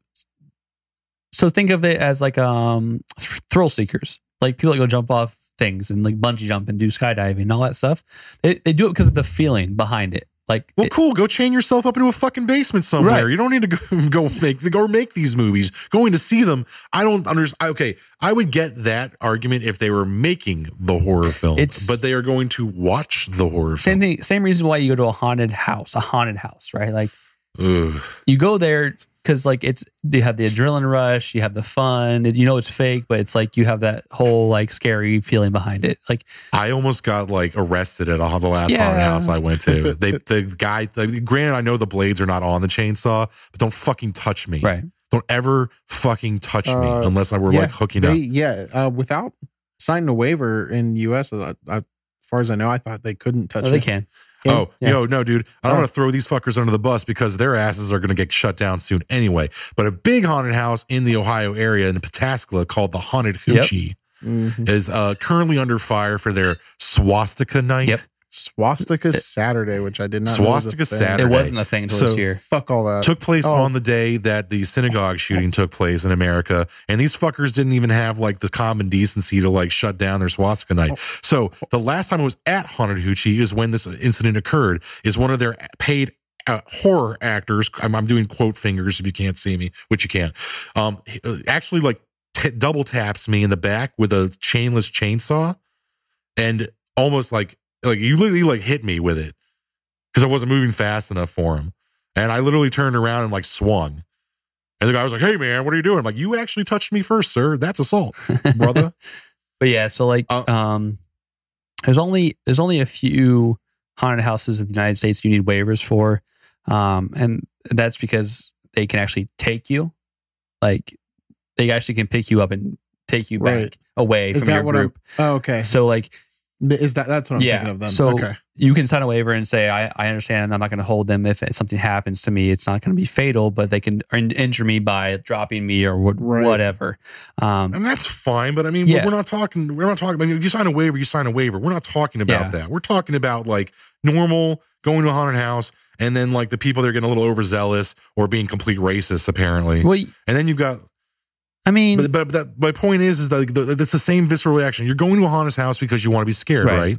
Speaker 4: think of it as like thrill seekers, like people that go jump off things and like bungee jump and do skydiving and all that stuff. They do it because of the feeling behind it. Like,
Speaker 2: well, cool. Go chain yourself up into a fucking basement somewhere.
Speaker 4: Right.
Speaker 2: You don't need to go make these movies. Going to see them, I don't understand. Okay, I would get that argument if they were making the horror film, but they are going to watch the horror film.
Speaker 4: Same thing. Same reason why you go to a haunted house, right? Like You go there because like they have the adrenaline rush, you have the fun, you know it's fake, but it's like you have that whole like scary feeling behind it. Like
Speaker 2: I almost got like arrested at the last haunted house I went to. The guy, granted, I know the blades are not on the chainsaw, but don't fucking touch me.
Speaker 4: Right.
Speaker 2: Don't ever fucking touch me unless we're like hooking up.
Speaker 3: Yeah, without signing a waiver in U.S., as far as I know, I thought they couldn't touch.
Speaker 4: They can.
Speaker 2: No, dude. I don't want to throw these fuckers under the bus because their asses are going to get shut down soon anyway. But a big haunted house in the Ohio area in Pataskala called the Haunted Hoochie is currently under fire for their swastika night.
Speaker 4: Yep.
Speaker 3: Swastika Saturday, which I did not
Speaker 2: Swastika
Speaker 3: know was a thing.
Speaker 2: Saturday.
Speaker 4: It wasn't a thing until this year.
Speaker 3: Fuck all that.
Speaker 2: Took place on the day that the synagogue shooting took place in America, and these fuckers didn't even have like the common decency to like shut down their swastika night. So the last time I was at Haunted Hoochie is when this incident occurred. Is one of their paid horror actors. I'm doing quote fingers if you can't see me, which you can. Actually, like double taps me in the back with a chainless chainsaw, and almost like you literally like hit me with it because I wasn't moving fast enough for him. And I literally turned around and like swung. And the guy was like, "Hey man, what are you doing?" I'm like, "You actually touched me first, sir. That's assault, brother."
Speaker 4: But yeah, so like there's only a few haunted houses in the United States you need waivers for. And that's because they can actually take you. Like they actually can pick you up and take you back away from your group.
Speaker 3: Okay.
Speaker 4: So like
Speaker 3: that's what I'm thinking of then.
Speaker 4: So you can sign a waiver and say, I understand I'm not going to hold them if something happens to me. It's not going to be fatal, but they can injure me by dropping me or whatever.
Speaker 2: And that's fine. But I mean, we're not talking, I mean, you sign a waiver. We're not talking about that. We're talking about like normal going to a haunted house and then like the people that are getting a little overzealous or being complete racists, apparently.
Speaker 4: Well,
Speaker 2: and then you've got,
Speaker 4: I mean,
Speaker 2: but my point is that it's the same visceral reaction. You're going to a haunted house because you want to be scared, right?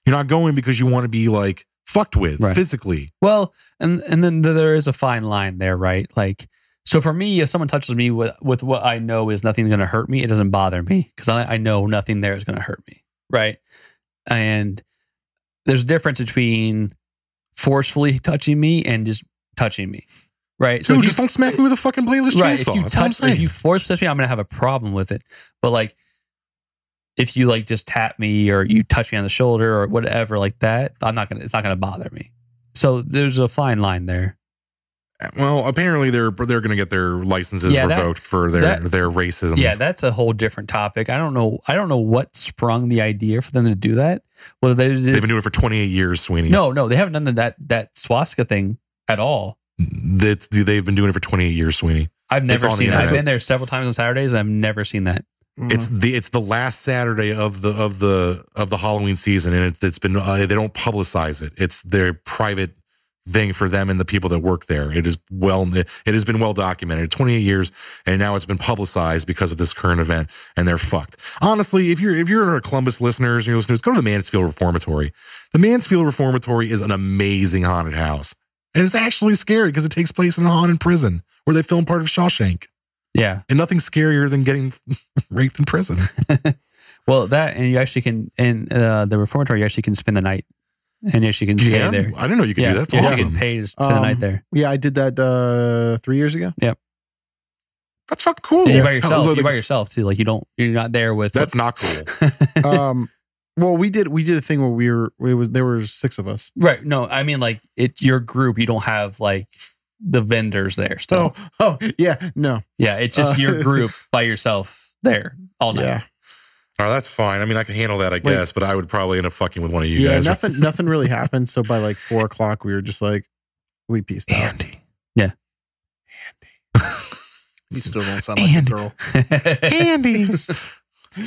Speaker 2: You're not going because you want to be like fucked with physically.
Speaker 4: Well, and then there is a fine line there, right? Like, so for me, if someone touches me with what I know is nothing going to hurt me, it doesn't bother me because I know nothing there is going to hurt me, right? And there's a difference between forcefully touching me and just touching me. Right.
Speaker 2: So just don't smack me with a fucking bladeless chainsaw.
Speaker 4: If you force touch me, I'm going to have a problem with it. But like, if you like just tap me or you touch me on the shoulder or whatever like that, it's not going to bother me. So there's a fine line there.
Speaker 2: Well, apparently they're going to get their licenses revoked for their racism.
Speaker 4: Yeah, that's a whole different topic. I don't know what sprung the idea for them to do that. Well, they've
Speaker 2: been doing it for 28 years, Sweeney.
Speaker 4: No, they haven't done that swastika thing at all.
Speaker 2: They've been doing it for 28 years, Sweeney.
Speaker 4: I've never seen that. I've been there several times on Saturdays and I've never seen that.
Speaker 2: It's the last Saturday of the Halloween season, and it's been they don't publicize it. It's their private thing for them and the people that work there. It has been well documented. 28 years, and now it's been publicized because of this current event, and they're fucked. Honestly, if you're our Columbus listeners and your listeners, go to the Mansfield Reformatory. The Mansfield Reformatory is an amazing haunted house. And it's actually scary because it takes place in a haunted prison where they film part of Shawshank.
Speaker 4: Yeah.
Speaker 2: And nothing's scarier than getting raped in prison.
Speaker 4: Well, that, and you actually can, in the reformatory, you actually can spend the night. And you actually can stay there.
Speaker 2: I didn't know you could do that. That's awesome.
Speaker 4: You get paid to spend the night there.
Speaker 3: Yeah, I did that 3 years ago.
Speaker 4: Yep.
Speaker 2: That's fucking cool.
Speaker 4: And you're by yourself. You're by yourself too. Like you're not there with.
Speaker 2: That's not cool.
Speaker 3: Well, we did a thing where there were 6 of us.
Speaker 4: Right. No, I mean like it's your group. You don't have like the vendors there still.
Speaker 3: Oh, yeah. No.
Speaker 4: Yeah, it's just your group by yourself there all night.
Speaker 3: Yeah.
Speaker 2: Oh, that's fine. I mean, I can handle that, I guess, but I would probably end up fucking with one of you guys.
Speaker 3: Yeah, nothing really happened. So by like 4:00, we were just like, we pieced out.
Speaker 2: Andy.
Speaker 4: Yeah.
Speaker 2: Andy.
Speaker 1: You still don't sound like a girl.
Speaker 2: Andy.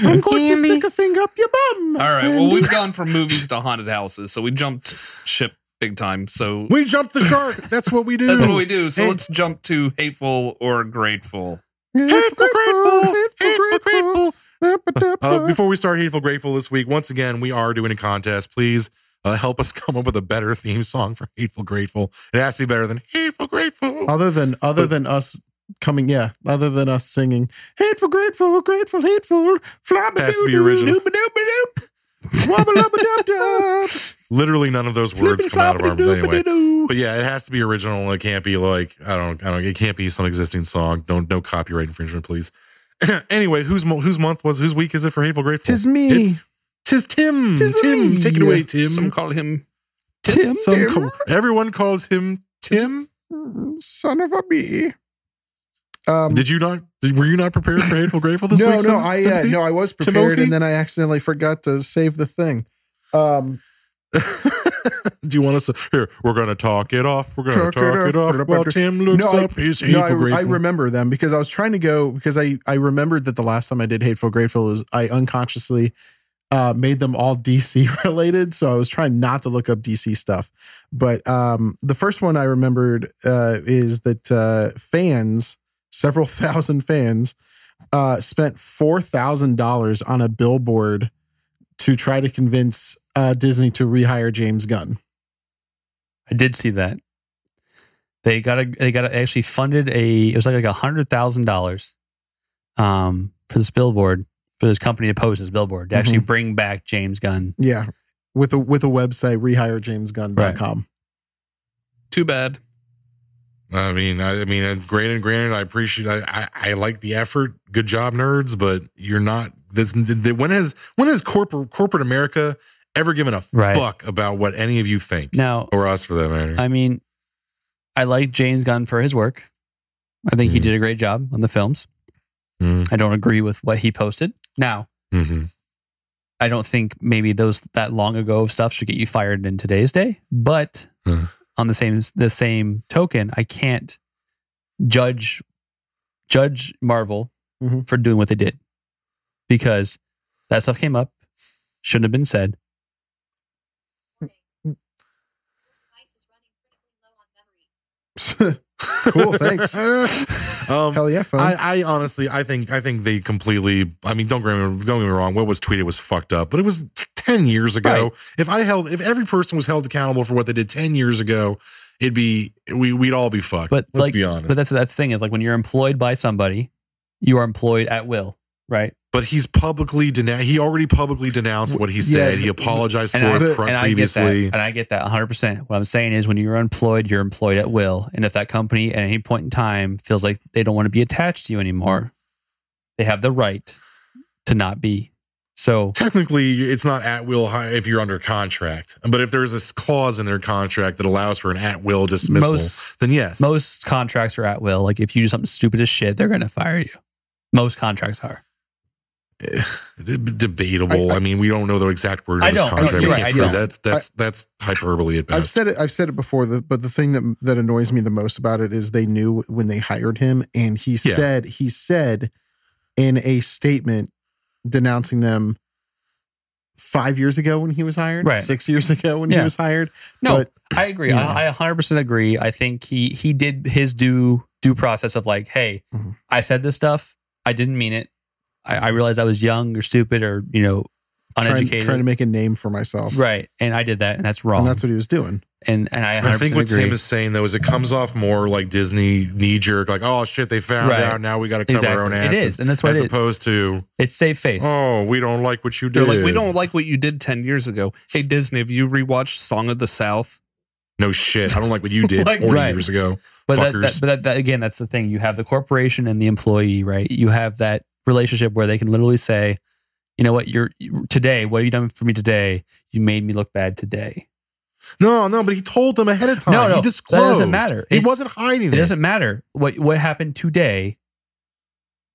Speaker 3: I'm going to stick a finger up your bum.
Speaker 1: All right. Well, we've gone from movies to haunted houses, so we jumped ship big time. So
Speaker 2: we jumped the shark. That's what we do.
Speaker 1: That's what we do. So let's jump to Hateful or Grateful.
Speaker 2: Hateful, grateful. Before we start Hateful Grateful this week, once again, we are doing a contest. Please help us come up with a better theme song for Hateful Grateful. It has to be better than Hateful Grateful.
Speaker 3: Other than us singing Hateful Grateful, Grateful, Hateful,
Speaker 2: has to be original. Literally none of those words come out of our anyway. But yeah, it has to be original. It can't be like I don't. It can't be some existing song. No copyright infringement, please. Anyway, whose week is it for Hateful Grateful?
Speaker 3: Tis me.
Speaker 2: Tis Tim.
Speaker 3: Tis
Speaker 2: Tim,
Speaker 3: me.
Speaker 2: take it away, Tim.
Speaker 1: Some call him
Speaker 3: Tim.
Speaker 2: Everyone calls him Tim.
Speaker 3: Son of a bee.
Speaker 2: Did you not? Were you not prepared for Hateful Grateful this week?
Speaker 3: No, I was prepared,
Speaker 2: Timothy?
Speaker 3: and then I accidentally forgot to save the thing.
Speaker 2: Do you want us to? Here, we're going to talk it off. We're going to talk it off while Tim looks up his Hateful Grateful.
Speaker 3: I remember them because I was trying to go because I remembered that the last time I did Hateful Grateful was I unconsciously made them all DC related. So I was trying not to look up DC stuff. But the first one I remembered is that fans, several thousand fans, spent $4,000 on a billboard to try to convince Disney to rehire James Gunn.
Speaker 4: I did see that. They got actually funded it was like $100,000 for this billboard, for this company to post this billboard to actually bring back James Gunn.
Speaker 3: Yeah. With a website, rehirejamesgunn.com.
Speaker 1: Right. Too bad.
Speaker 2: I mean, granted, I appreciate. I like the effort. Good job, nerds. But you're not. When has corporate America ever given a fuck about what any of you think?
Speaker 4: Now,
Speaker 2: or us for that matter.
Speaker 4: I mean, I like James Gunn for his work. I think he did a great job on the films. I don't agree with what he posted. Now, I don't think maybe that long ago stuff should get you fired in today's day. But on the same token, I can't judge Marvel for doing what they did, because that stuff came up, shouldn't have been said.
Speaker 3: Cool, thanks. Hell yeah, phone.
Speaker 2: I honestly, I think they completely. I mean, don't get me wrong. What was tweeted was fucked up, but it was 10 years ago. Right. If every person was held accountable for what they did 10 years ago, we'd all be fucked.
Speaker 4: But
Speaker 2: let's be honest.
Speaker 4: But that's the thing is, like, when you're employed by somebody, you are employed at will, right?
Speaker 2: But he's he already publicly denounced what he said. He apologized for it previously.
Speaker 4: And I get that 100%. What I'm saying is, when you're employed at will. And if that company at any point in time feels like they don't want to be attached to you anymore, they have the right to not be. So
Speaker 2: technically, it's not at will if you're under contract. But if there's a clause in their contract that allows for an at will dismissal, then yes.
Speaker 4: Most contracts are at will. Like, if you do something stupid as shit, they're going to fire you. Most contracts are.
Speaker 2: Debatable. I mean, we don't know the exact word of this contract.
Speaker 4: Right,
Speaker 2: that's hyperbole at best.
Speaker 3: I've said it before, but the thing that annoys me the most about it is they knew when they hired him, and he said in a statement denouncing them 5 years ago when he was hired, 6 years ago when he was hired.
Speaker 4: No,
Speaker 3: but,
Speaker 4: I agree. I 100% agree. I think he did his due process of like, hey, I said this stuff. I didn't mean it. I realized I was young or stupid or, uneducated.
Speaker 3: Trying to make a name for myself.
Speaker 4: Right. And I did that, and that's wrong.
Speaker 3: And that's what he was doing.
Speaker 4: And I
Speaker 2: think what
Speaker 4: agree.
Speaker 2: Tim is saying, though, is it comes off more like Disney knee-jerk, like, oh, shit, they found out, now we got to cover our own asses.
Speaker 4: It is, and that's what
Speaker 2: as opposed to...
Speaker 4: It's save face.
Speaker 2: Oh, we don't like what you did.
Speaker 1: They're like, we don't like what you did 10 years ago. Hey, Disney, have you rewatched Song of the South?
Speaker 2: No shit. I don't like what you did 40 years ago.
Speaker 4: But that again, that's the thing. You have the corporation and the employee, right? You have that relationship where they can literally say, you know what, today, what have you done for me today? You made me look bad today.
Speaker 2: No, but he told them ahead of time.
Speaker 4: No,
Speaker 2: he disclosed.
Speaker 4: That doesn't matter.
Speaker 2: He wasn't hiding it.
Speaker 4: It doesn't matter. What happened today,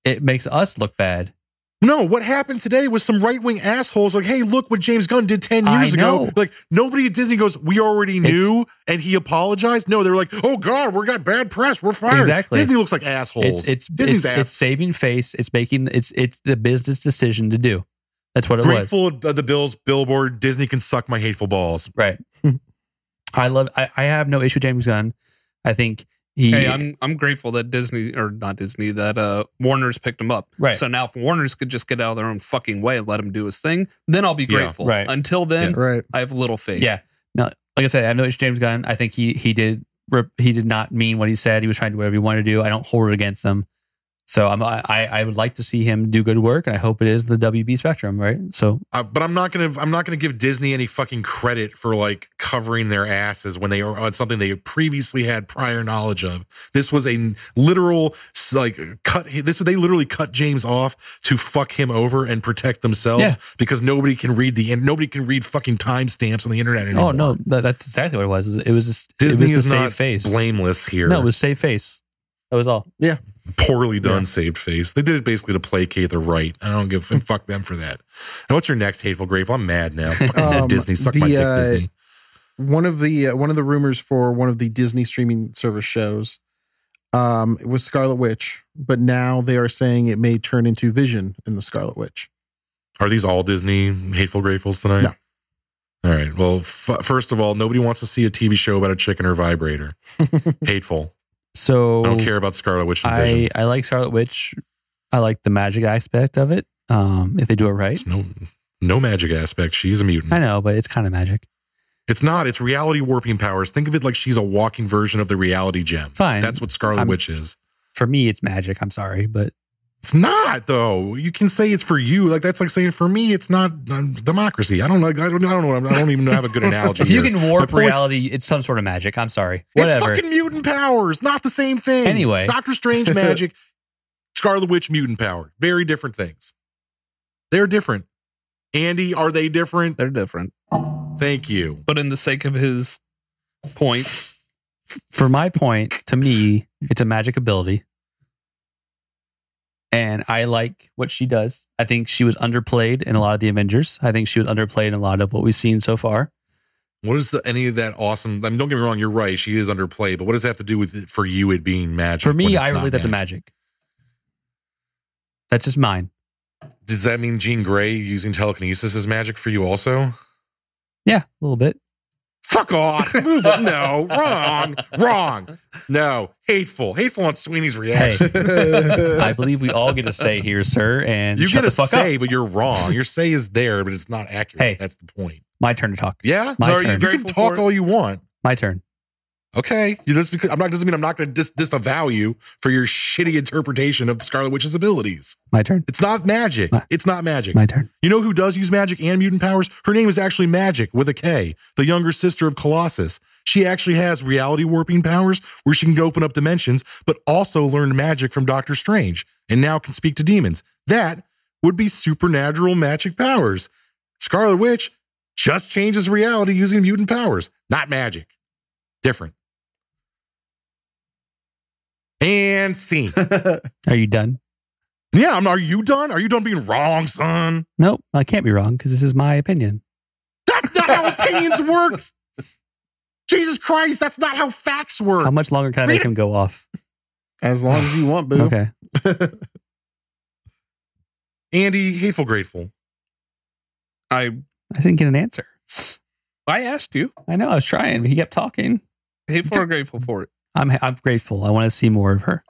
Speaker 4: it makes us look bad.
Speaker 2: No, what happened today was some right-wing assholes like, hey, look what James Gunn did 10 years ago. Like, nobody at Disney goes, we already knew, and he apologized. No, they're like, oh, God, we got bad press. We're fired.
Speaker 4: Exactly.
Speaker 2: Disney looks like assholes. Disney's
Speaker 4: it's saving face. It's the business decision to do. That's what it was.
Speaker 2: Grateful of the Bills billboard, Disney can suck my hateful balls.
Speaker 4: Right. I have no issue with James Gunn. I think
Speaker 1: I'm grateful that that Warner's picked him up.
Speaker 4: Right.
Speaker 1: So now if Warner's could just get out of their own fucking way and let him do his thing, then I'll be grateful.
Speaker 4: Right.
Speaker 1: Until then, I have little faith.
Speaker 4: Yeah. No, like I said, I have no issue with James Gunn. I think he did not mean what he said. He was trying to do whatever he wanted to do. I don't hold it against him. So I would like to see him do good work, and I hope it is the WB Spectrum, right? So,
Speaker 2: but I'm not gonna give Disney any fucking credit for like covering their asses when they are on something they previously had prior knowledge of. This was a literal like cut. They literally cut James off to fuck him over and protect themselves because nobody can read fucking timestamps on the internet anymore.
Speaker 4: Oh no, that's exactly what it was. It was just
Speaker 2: Disney
Speaker 4: is
Speaker 2: not
Speaker 4: face.
Speaker 2: blameless here.
Speaker 4: No, it was save face. That was all.
Speaker 3: Yeah.
Speaker 2: Poorly done, saved face. They did it basically to placate the right. I don't give fuck them for that. And what's your next hateful grateful? I'm mad now. Fucking Disney, suck my dick, Disney.
Speaker 3: One of the rumors for one of the Disney streaming service shows, it was Scarlet Witch, but now they are saying it may turn into Vision in the Scarlet Witch.
Speaker 2: Are these all Disney hateful gratefuls tonight?
Speaker 3: No.
Speaker 2: All right. Well, first of all, nobody wants to see a TV show about a chicken or vibrator. Hateful.
Speaker 4: So
Speaker 2: I don't care about Scarlet Witch and Vision.
Speaker 4: I like Scarlet Witch. I like the magic aspect of it. If they do it right.
Speaker 2: It's no magic aspect. She's a mutant.
Speaker 4: I know, but it's kind of magic.
Speaker 2: It's not. It's reality warping powers. Think of it like she's a walking version of the reality gem.
Speaker 4: Fine.
Speaker 2: That's what Scarlet Witch is.
Speaker 4: For me, it's magic. I'm sorry, but
Speaker 2: it's not though. You can say it's for you. Like that's like saying for me, it's not democracy. I don't know. I don't even have a good analogy.
Speaker 4: If you can warp reality, it's some sort of magic. I'm sorry. Whatever.
Speaker 2: It's fucking mutant powers. Not the same thing.
Speaker 4: Anyway,
Speaker 2: Doctor Strange magic, Scarlet Witch mutant power. Very different things. They're different. Andy, are they different?
Speaker 1: They're different.
Speaker 2: Thank you.
Speaker 1: But in the sake of his point,
Speaker 4: for my point, to me, it's a magic ability. And I like what she does. I think she was underplayed in a lot of the Avengers. I think she was underplayed in a lot of what we've seen so far.
Speaker 2: What is any of that awesome? I mean, don't get me wrong. You're right. She is underplayed. But what does that have to do with it for you? It being magic.
Speaker 4: For me, I relate that to magic. That's just mine.
Speaker 2: Does that mean Jean Grey using telekinesis is magic for you also?
Speaker 4: Yeah, a little bit.
Speaker 2: Fuck off. Move on. No, wrong. No, hateful on Sweeney's reaction.
Speaker 4: Hey, I believe we all get a say here, sir. And
Speaker 2: you get a say,
Speaker 4: up.
Speaker 2: but you're wrong. Your say is there, but it's not accurate.
Speaker 4: Hey,
Speaker 2: that's the point.
Speaker 4: My turn to talk.
Speaker 2: Yeah,
Speaker 4: my turn.
Speaker 2: You can talk all you want.
Speaker 4: My turn.
Speaker 2: Okay, doesn't mean I'm not going to disavow you for your shitty interpretation of Scarlet Witch's abilities.
Speaker 4: My turn.
Speaker 2: It's not magic. It's not magic.
Speaker 4: My turn.
Speaker 2: You know who does use magic and mutant powers? Her name is actually Magic with a K, the younger sister of Colossus. She actually has reality warping powers where she can go open up dimensions, but also learned magic from Doctor Strange and now can speak to demons. That would be supernatural magic powers. Scarlet Witch just changes reality using mutant powers, not magic. Different. And scene.
Speaker 4: Are you done?
Speaker 2: Yeah, are you done? Are you done being wrong, son?
Speaker 4: Nope, I can't be wrong because this is my opinion.
Speaker 2: That's not how opinions work. Jesus Christ, that's not how facts work.
Speaker 4: How much longer can I make him go off?
Speaker 3: As long as you want, boo.
Speaker 4: Okay.
Speaker 2: Andy, hateful, grateful.
Speaker 1: I
Speaker 4: didn't get an answer.
Speaker 1: I asked you.
Speaker 4: I know, I was trying, but he kept talking.
Speaker 1: Hateful or grateful for it?
Speaker 4: I'm grateful. I want to see more of her.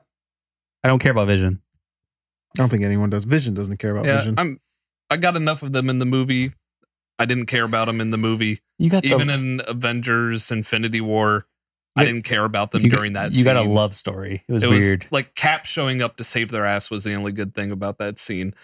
Speaker 4: I don't care about Vision.
Speaker 3: I don't think anyone does. Vision doesn't care about Vision.
Speaker 1: I got enough of them in the movie. I didn't care about them in the movie. Even in Avengers Infinity War, I didn't care about them during that scene.
Speaker 4: You got a love story. It was weird.
Speaker 1: Like Cap showing up to save their ass was the only good thing about that scene.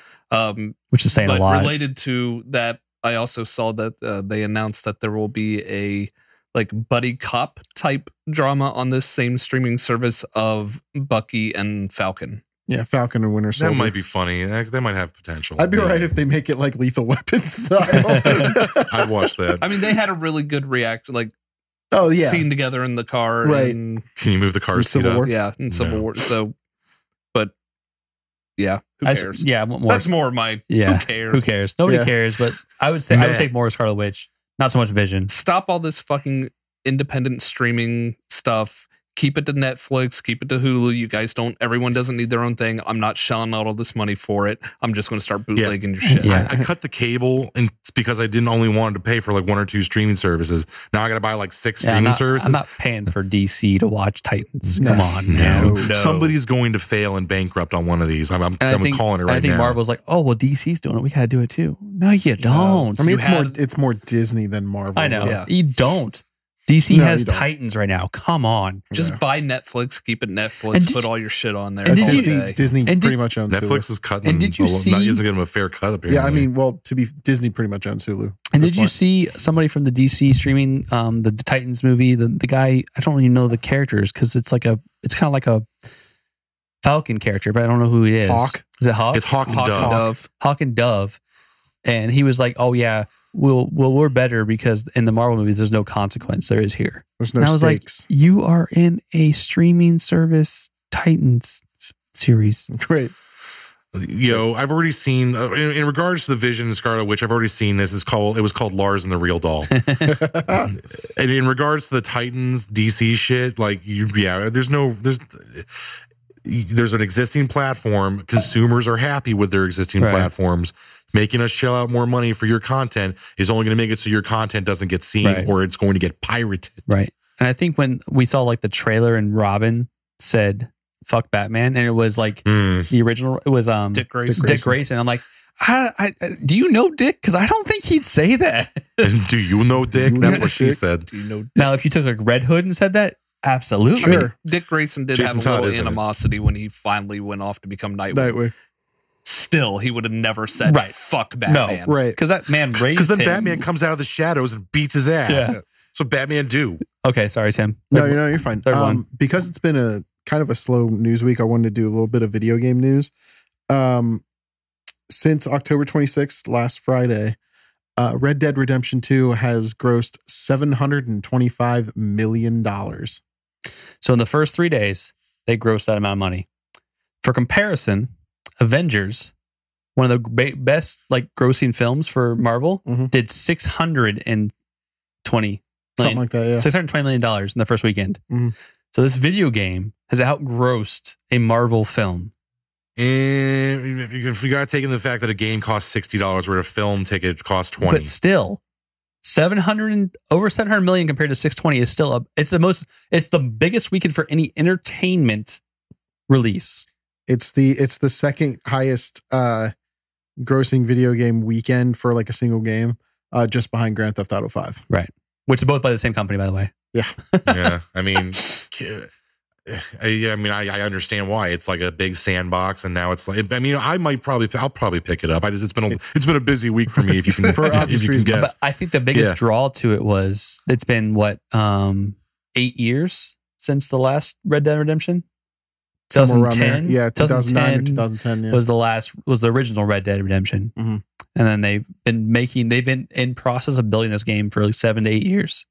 Speaker 4: Which is saying a lot.
Speaker 1: Related to that, I also saw that they announced that there will be a like buddy cop type drama on this same streaming service of Bucky and Falcon.
Speaker 3: Yeah, Falcon and Winter Soldier.
Speaker 2: That might be funny. That might have potential.
Speaker 3: I'd be all right if they make it like Lethal Weapon style.
Speaker 2: I'd watch that.
Speaker 1: I mean, they had a really good reaction, like scene together in the car.
Speaker 3: Right.
Speaker 1: And
Speaker 2: can you move the car seat up?
Speaker 1: Yeah, in Civil War. So, but yeah, who cares? That's more of my who cares?
Speaker 4: Who cares? Nobody cares, but I would say I would take more Scarlet Witch. Not so much Vision.
Speaker 1: Stop all this fucking independent streaming stuff. Keep it to Netflix. Keep it to Hulu. Everyone doesn't need their own thing. I'm not shelling out all this money for it. I'm just going to start bootlegging your shit.
Speaker 2: Yeah. I cut the cable and it's because I didn't only want to pay for like 1 or 2 streaming services. Now I got to buy like 6 streaming services.
Speaker 4: I'm not paying for DC to watch Titans. Come on.
Speaker 2: No. Somebody's going to fail and bankrupt on one of these. I'm calling it right now.
Speaker 4: I think Marvel's like, oh, well, DC's doing it. We got to do it too. No, you don't.
Speaker 3: I mean, it's more Disney than Marvel.
Speaker 4: I know. Yeah. You don't. DC
Speaker 3: No,
Speaker 4: has
Speaker 3: you don't.
Speaker 4: Titans right now. Come on.
Speaker 1: Just buy Netflix, keep it Netflix,
Speaker 4: And did
Speaker 1: put
Speaker 4: you-
Speaker 1: all your shit on there.
Speaker 4: and did
Speaker 1: all
Speaker 4: you-
Speaker 1: day.
Speaker 3: Disney
Speaker 4: and
Speaker 3: pretty
Speaker 4: did-
Speaker 3: much owns
Speaker 2: Netflix
Speaker 3: Hulu.
Speaker 2: is cutting.
Speaker 4: And did you
Speaker 2: not
Speaker 4: see-
Speaker 2: using them a fair cut. Apparently.
Speaker 3: Yeah, I mean, well, Disney pretty much owns Hulu.
Speaker 4: And did you see somebody from the DC streaming the Titans movie? The guy, I don't even know the characters because it's kind of like a Falcon character, but I don't know who he is.
Speaker 3: Hawk?
Speaker 4: Is it Hawk?
Speaker 2: it's Hawk and
Speaker 1: Hawk and
Speaker 2: Dove.
Speaker 1: Dove.
Speaker 4: Hawk and Dove. And he was like, "Oh yeah, we're better because in the Marvel movies there's no consequence. There is here."
Speaker 3: There's no
Speaker 4: And I was
Speaker 3: stakes.
Speaker 4: like, "You are in a streaming service Titans series."
Speaker 3: Great.
Speaker 2: I've already seen in regards to the Vision and Scarlet Witch. I've already seen this. It was called Lars and the Real Doll. And in regards to the Titans DC shit, like there's an existing platform. Consumers are happy with their existing
Speaker 4: Right.
Speaker 2: platforms. Making us shell out more money for your content is only going to make it so your content doesn't get seen
Speaker 4: Right.
Speaker 2: or it's going to get pirated.
Speaker 4: Right. And I think when we saw like the trailer and Robin said "fuck Batman" and it was like the original, it was
Speaker 1: Dick Grayson.
Speaker 4: Dick Grayson. I'm like, I do you know Dick? Because I don't think he'd say that.
Speaker 2: And do you know Dick? That's what she
Speaker 3: Dick?
Speaker 2: said.
Speaker 1: Do you know
Speaker 4: Now, if you took like Red Hood and said that, absolutely.
Speaker 3: Sure.
Speaker 1: I mean, Dick Grayson did
Speaker 2: Jason
Speaker 1: have a
Speaker 2: Todd,
Speaker 1: little
Speaker 2: isn't it?
Speaker 1: animosity when he finally went off to become Nightwing.
Speaker 3: Nightwing.
Speaker 1: Still, he would have never said
Speaker 4: Right.
Speaker 1: "fuck Batman."
Speaker 3: Right.
Speaker 4: Because that man raised
Speaker 2: Because then
Speaker 4: him.
Speaker 2: Batman comes out of the shadows and beats his ass.
Speaker 4: Yeah.
Speaker 2: So Batman do.
Speaker 4: Okay, sorry, Tim.
Speaker 3: No, you're fine.
Speaker 4: Third one.
Speaker 3: Because it's been a kind of a slow news week, I wanted to do a little bit of video game news. Since October 26th, last Friday, Red Dead Redemption 2 has grossed $725 million.
Speaker 4: So in the first 3 days, they grossed that amount of money. For comparison, Avengers, one of the best like grossing films for Marvel,
Speaker 3: Mhm.
Speaker 4: did $620
Speaker 3: Something like that, yeah.
Speaker 4: $620 million in the first weekend.
Speaker 3: Mhm.
Speaker 4: So this video game has outgrossed a Marvel film.
Speaker 2: And if you got to take in the fact that a game costs $60, where a film ticket costs $20.
Speaker 4: But still, over 700 million compared to 620 is still it's the biggest weekend for any entertainment release.
Speaker 3: It's the second highest grossing video game weekend for like a single game, just behind Grand Theft Auto 5.
Speaker 4: Right. Which is both by the same company, by the way.
Speaker 2: Yeah, I mean, I understand why. It's like a big sandbox, and now it's like, I mean, I'll probably pick it up. It's been a busy week for me. If you can,
Speaker 3: For obvious
Speaker 2: if you can
Speaker 3: reasons.
Speaker 2: guess.
Speaker 4: But I think the biggest
Speaker 2: Yeah.
Speaker 4: draw to it was it's been 8 years since the last Red Dead Redemption.
Speaker 3: Somewhere around there.
Speaker 4: 2010?
Speaker 3: Yeah, 2009 or
Speaker 4: 2010
Speaker 3: 2010. Yeah.
Speaker 4: was the original Red Dead Redemption.
Speaker 3: Mhm.
Speaker 4: And then they've been in process of building this game for like 7 to 8 years.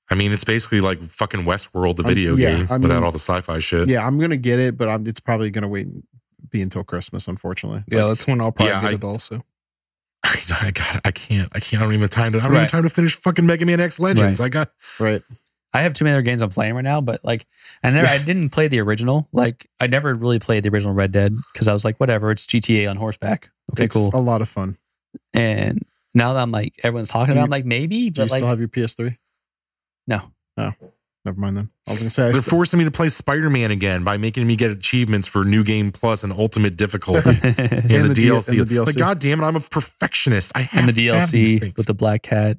Speaker 2: I mean, it's basically like fucking Westworld, the video
Speaker 3: yeah,
Speaker 2: game,
Speaker 3: I mean-
Speaker 2: without all the sci-fi shit.
Speaker 3: Yeah, I'm gonna get it, but it's probably gonna be until Christmas, unfortunately.
Speaker 1: Yeah, that's when I'll probably
Speaker 2: Yeah,
Speaker 1: get
Speaker 2: I-
Speaker 1: it also.
Speaker 2: I can't. I don't even have time to. I don't
Speaker 4: Right.
Speaker 2: have time to finish fucking Mega Man X Legends.
Speaker 4: Right.
Speaker 3: Right.
Speaker 4: I have too many other games I'm playing right now, but like I didn't play the original. Like I never really played the original Red Dead because I was like, whatever, it's GTA on horseback. Okay,
Speaker 3: It's
Speaker 4: cool.
Speaker 3: a lot of fun.
Speaker 4: And now that I'm like everyone's talking
Speaker 3: Do
Speaker 4: about,
Speaker 3: you-
Speaker 4: it, I'm like maybe,
Speaker 3: Do you
Speaker 4: but like
Speaker 3: still have your PS3?
Speaker 4: no.
Speaker 3: Never mind then. I was gonna say
Speaker 2: They're forcing me to play Spider-Man again by making me get achievements for New Game Plus and Ultimate Difficulty and the DLC.
Speaker 3: and the DLC.
Speaker 2: Like, God damn it, I'm a perfectionist. I have
Speaker 4: And the
Speaker 2: to have these
Speaker 4: DLC
Speaker 2: things.
Speaker 4: with the Black Cat.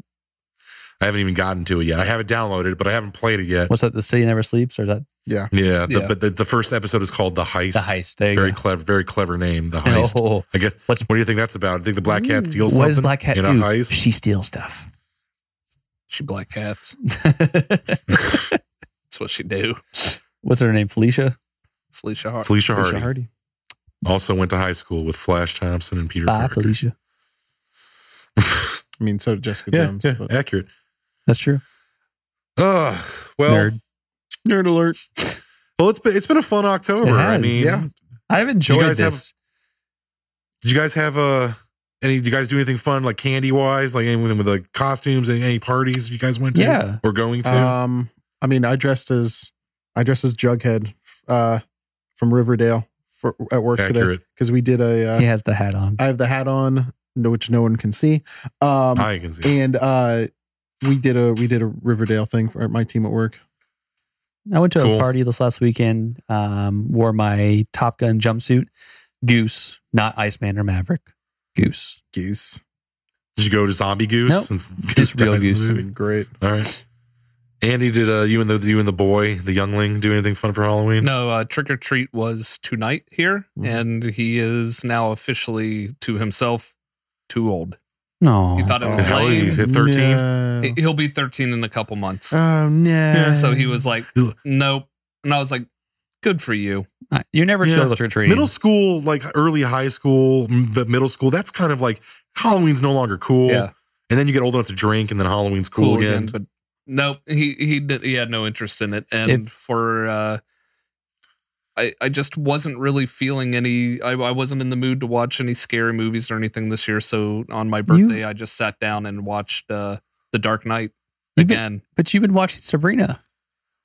Speaker 2: I haven't even gotten to it yet. I have it downloaded, but I haven't played it yet.
Speaker 4: What's that? The City Never Sleeps, or is that
Speaker 3: Yeah.
Speaker 2: Yeah,
Speaker 1: Yeah.
Speaker 2: but the first episode is called The Heist.
Speaker 4: the Heist? There you
Speaker 2: Very
Speaker 4: go.
Speaker 2: very clever name. The Heist.
Speaker 4: Oh,
Speaker 2: I guess.
Speaker 4: What's-
Speaker 2: What do you think that's about? I think the Black Cat steals
Speaker 4: what
Speaker 2: something
Speaker 4: does Black Cat
Speaker 2: in
Speaker 4: do?
Speaker 2: a heist.
Speaker 4: She steals stuff.
Speaker 1: She black cats. That's what she do.
Speaker 4: What's her name? Felicia
Speaker 1: Felicia Hart.
Speaker 2: Felicia Hardy.
Speaker 4: Felicia Hardy.
Speaker 2: Also went to high school with Flash Thompson and Peter
Speaker 4: Bye,
Speaker 2: Parker.
Speaker 4: Felicia.
Speaker 3: I mean, so did Jessica
Speaker 2: Yeah,
Speaker 3: Jones.
Speaker 2: yeah,
Speaker 3: but-
Speaker 2: accurate.
Speaker 4: That's true.
Speaker 2: Well,
Speaker 4: Nerd.
Speaker 3: Nerd alert.
Speaker 2: well, it's been a fun October.
Speaker 4: It
Speaker 2: I
Speaker 4: has.
Speaker 2: mean,
Speaker 3: Yeah.
Speaker 4: I've enjoyed
Speaker 2: guys have-
Speaker 4: this.
Speaker 2: did you guys have do you guys do anything fun like candy wise, like anything with like costumes and any parties you guys went to
Speaker 4: Yeah.
Speaker 2: or going to?
Speaker 3: I mean, I dressed as Jughead from Riverdale at work today
Speaker 2: Accurate.
Speaker 3: because we did a.
Speaker 4: He has the hat on.
Speaker 3: I have the hat on, which no one can see.
Speaker 2: I can see.
Speaker 3: And we did a Riverdale thing for my team at work.
Speaker 4: I went to
Speaker 2: Cool.
Speaker 4: a party this last weekend. Wore my Top Gun jumpsuit. Goose, not Iceman or Maverick. Goose.
Speaker 3: Goose.
Speaker 2: Did you go to Zombie Goose?
Speaker 4: Nope.
Speaker 2: Since
Speaker 4: Just real
Speaker 2: dies in the
Speaker 4: Goose.
Speaker 2: movie?
Speaker 3: Great.
Speaker 2: All right. Andy, did you and the boy, the youngling, do anything fun for Halloween?
Speaker 1: No, Trick or Treat was tonight here, and he is now officially to himself too old.
Speaker 4: No,
Speaker 1: He thought it was
Speaker 2: How old
Speaker 1: lame.
Speaker 2: is he? 13?
Speaker 3: No.
Speaker 1: He'll be 13 in a couple months.
Speaker 3: Oh no!
Speaker 1: So he was like, nope. And I was like, good for you.
Speaker 4: you're never
Speaker 2: Yeah.
Speaker 4: sure trick or treating.
Speaker 2: Middle school, like early high school, but middle school, that's kind of like Halloween's no longer cool.
Speaker 1: Yeah.
Speaker 2: And then you get old enough to drink, and then Halloween's cool again.
Speaker 1: But nope, he had no interest in it. And I just wasn't really feeling any. I wasn't in the mood to watch any scary movies or anything this year. So on my birthday, I just sat down and watched The Dark Knight again.
Speaker 4: But you've been watching Sabrina,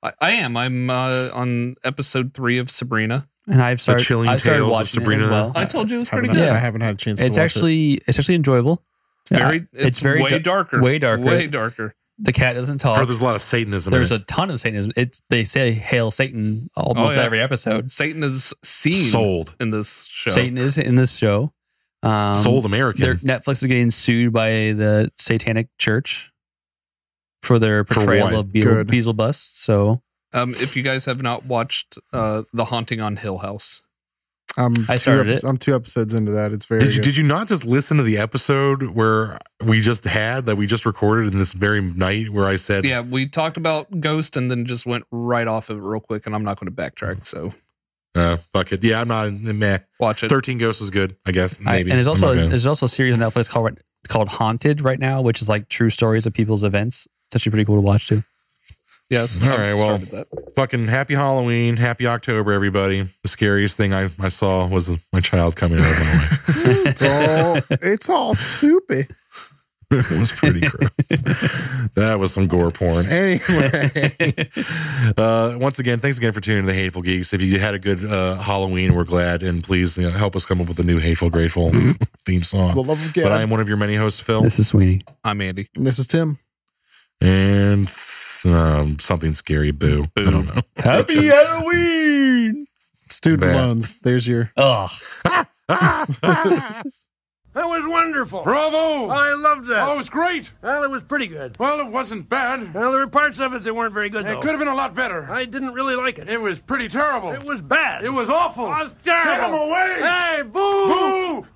Speaker 1: I am. I'm on episode 3 of Sabrina.
Speaker 4: and I've started.
Speaker 2: Chilling
Speaker 4: I started
Speaker 2: Tales of
Speaker 4: watching it
Speaker 2: Sabrina.
Speaker 4: as well.
Speaker 1: I told you it was pretty
Speaker 3: haven't
Speaker 1: good.
Speaker 3: had- I haven't had a chance to
Speaker 4: It's
Speaker 3: watch
Speaker 4: actually enjoyable.
Speaker 1: It's
Speaker 4: very
Speaker 1: way darker.
Speaker 4: Way darker.
Speaker 1: Way darker.
Speaker 4: The cat doesn't talk.
Speaker 2: Or there's a lot of Satanism
Speaker 4: There's
Speaker 2: in
Speaker 4: a ton of Satanism. They say "Hail Satan" almost
Speaker 1: yeah.
Speaker 4: every episode.
Speaker 1: Satan is seen
Speaker 2: Sold.
Speaker 1: in this show.
Speaker 4: Satan is in this show.
Speaker 2: Sold American.
Speaker 4: Netflix is getting sued by the Satanic Church for their
Speaker 2: For
Speaker 4: portrayal
Speaker 2: what?
Speaker 4: of
Speaker 3: Good.
Speaker 4: Beelzebub. So
Speaker 1: If you guys have not watched The Haunting on Hill House,
Speaker 4: I started it.
Speaker 3: I'm 2 episodes into that. It's very
Speaker 2: Did you
Speaker 3: good.
Speaker 2: did you not just listen to the episode where we just recorded in this very night where I said,
Speaker 1: yeah, we talked about Ghost and then just went right off of it real quick, and I'm not going to backtrack. So
Speaker 2: fuck it. Yeah, I'm not meh.
Speaker 1: watch it.
Speaker 2: 13 Ghosts was good, I guess. Maybe.
Speaker 4: and there's
Speaker 2: I'm not
Speaker 4: also
Speaker 2: gonna-
Speaker 4: there's also a series on Netflix called Haunted right now, which is like true stories of people's events. It's actually pretty cool to watch too.
Speaker 2: All
Speaker 1: Yes. I've
Speaker 2: right, well,
Speaker 1: started that.
Speaker 2: fucking happy Halloween, happy October, everybody. The scariest thing I saw was my child coming out of my life.
Speaker 3: it's all stupid.
Speaker 2: It was pretty gross. That was some gore porn. Anyway, once again, thanks again for tuning in to the Hateful Geeks. If you had a good Halloween, we're glad, and please help us come up with a new Hateful Grateful theme
Speaker 3: For the
Speaker 2: song.
Speaker 3: love of God.
Speaker 2: But I am one of your many hosts, Phil,
Speaker 4: This is Sweeney.
Speaker 1: I'm Andy.
Speaker 3: This is Tim.
Speaker 2: and something scary. Boo. I don't know.
Speaker 4: Happy Halloween!
Speaker 3: Student
Speaker 2: Bad.
Speaker 3: loans. There's your.
Speaker 4: Oh,
Speaker 5: That was wonderful.
Speaker 6: Bravo!
Speaker 5: I loved that.
Speaker 6: Oh, it was great.
Speaker 5: Well, it was pretty good.
Speaker 6: Well, it wasn't bad.
Speaker 5: Well, there were parts of it that weren't very good,
Speaker 6: It
Speaker 5: though.
Speaker 6: could have been a lot better.
Speaker 5: I didn't really like it.
Speaker 6: It was pretty terrible.
Speaker 5: It was bad.
Speaker 6: It was awful.
Speaker 5: It was terrible.
Speaker 6: Get him away!
Speaker 5: Hey, boo!
Speaker 6: Boo!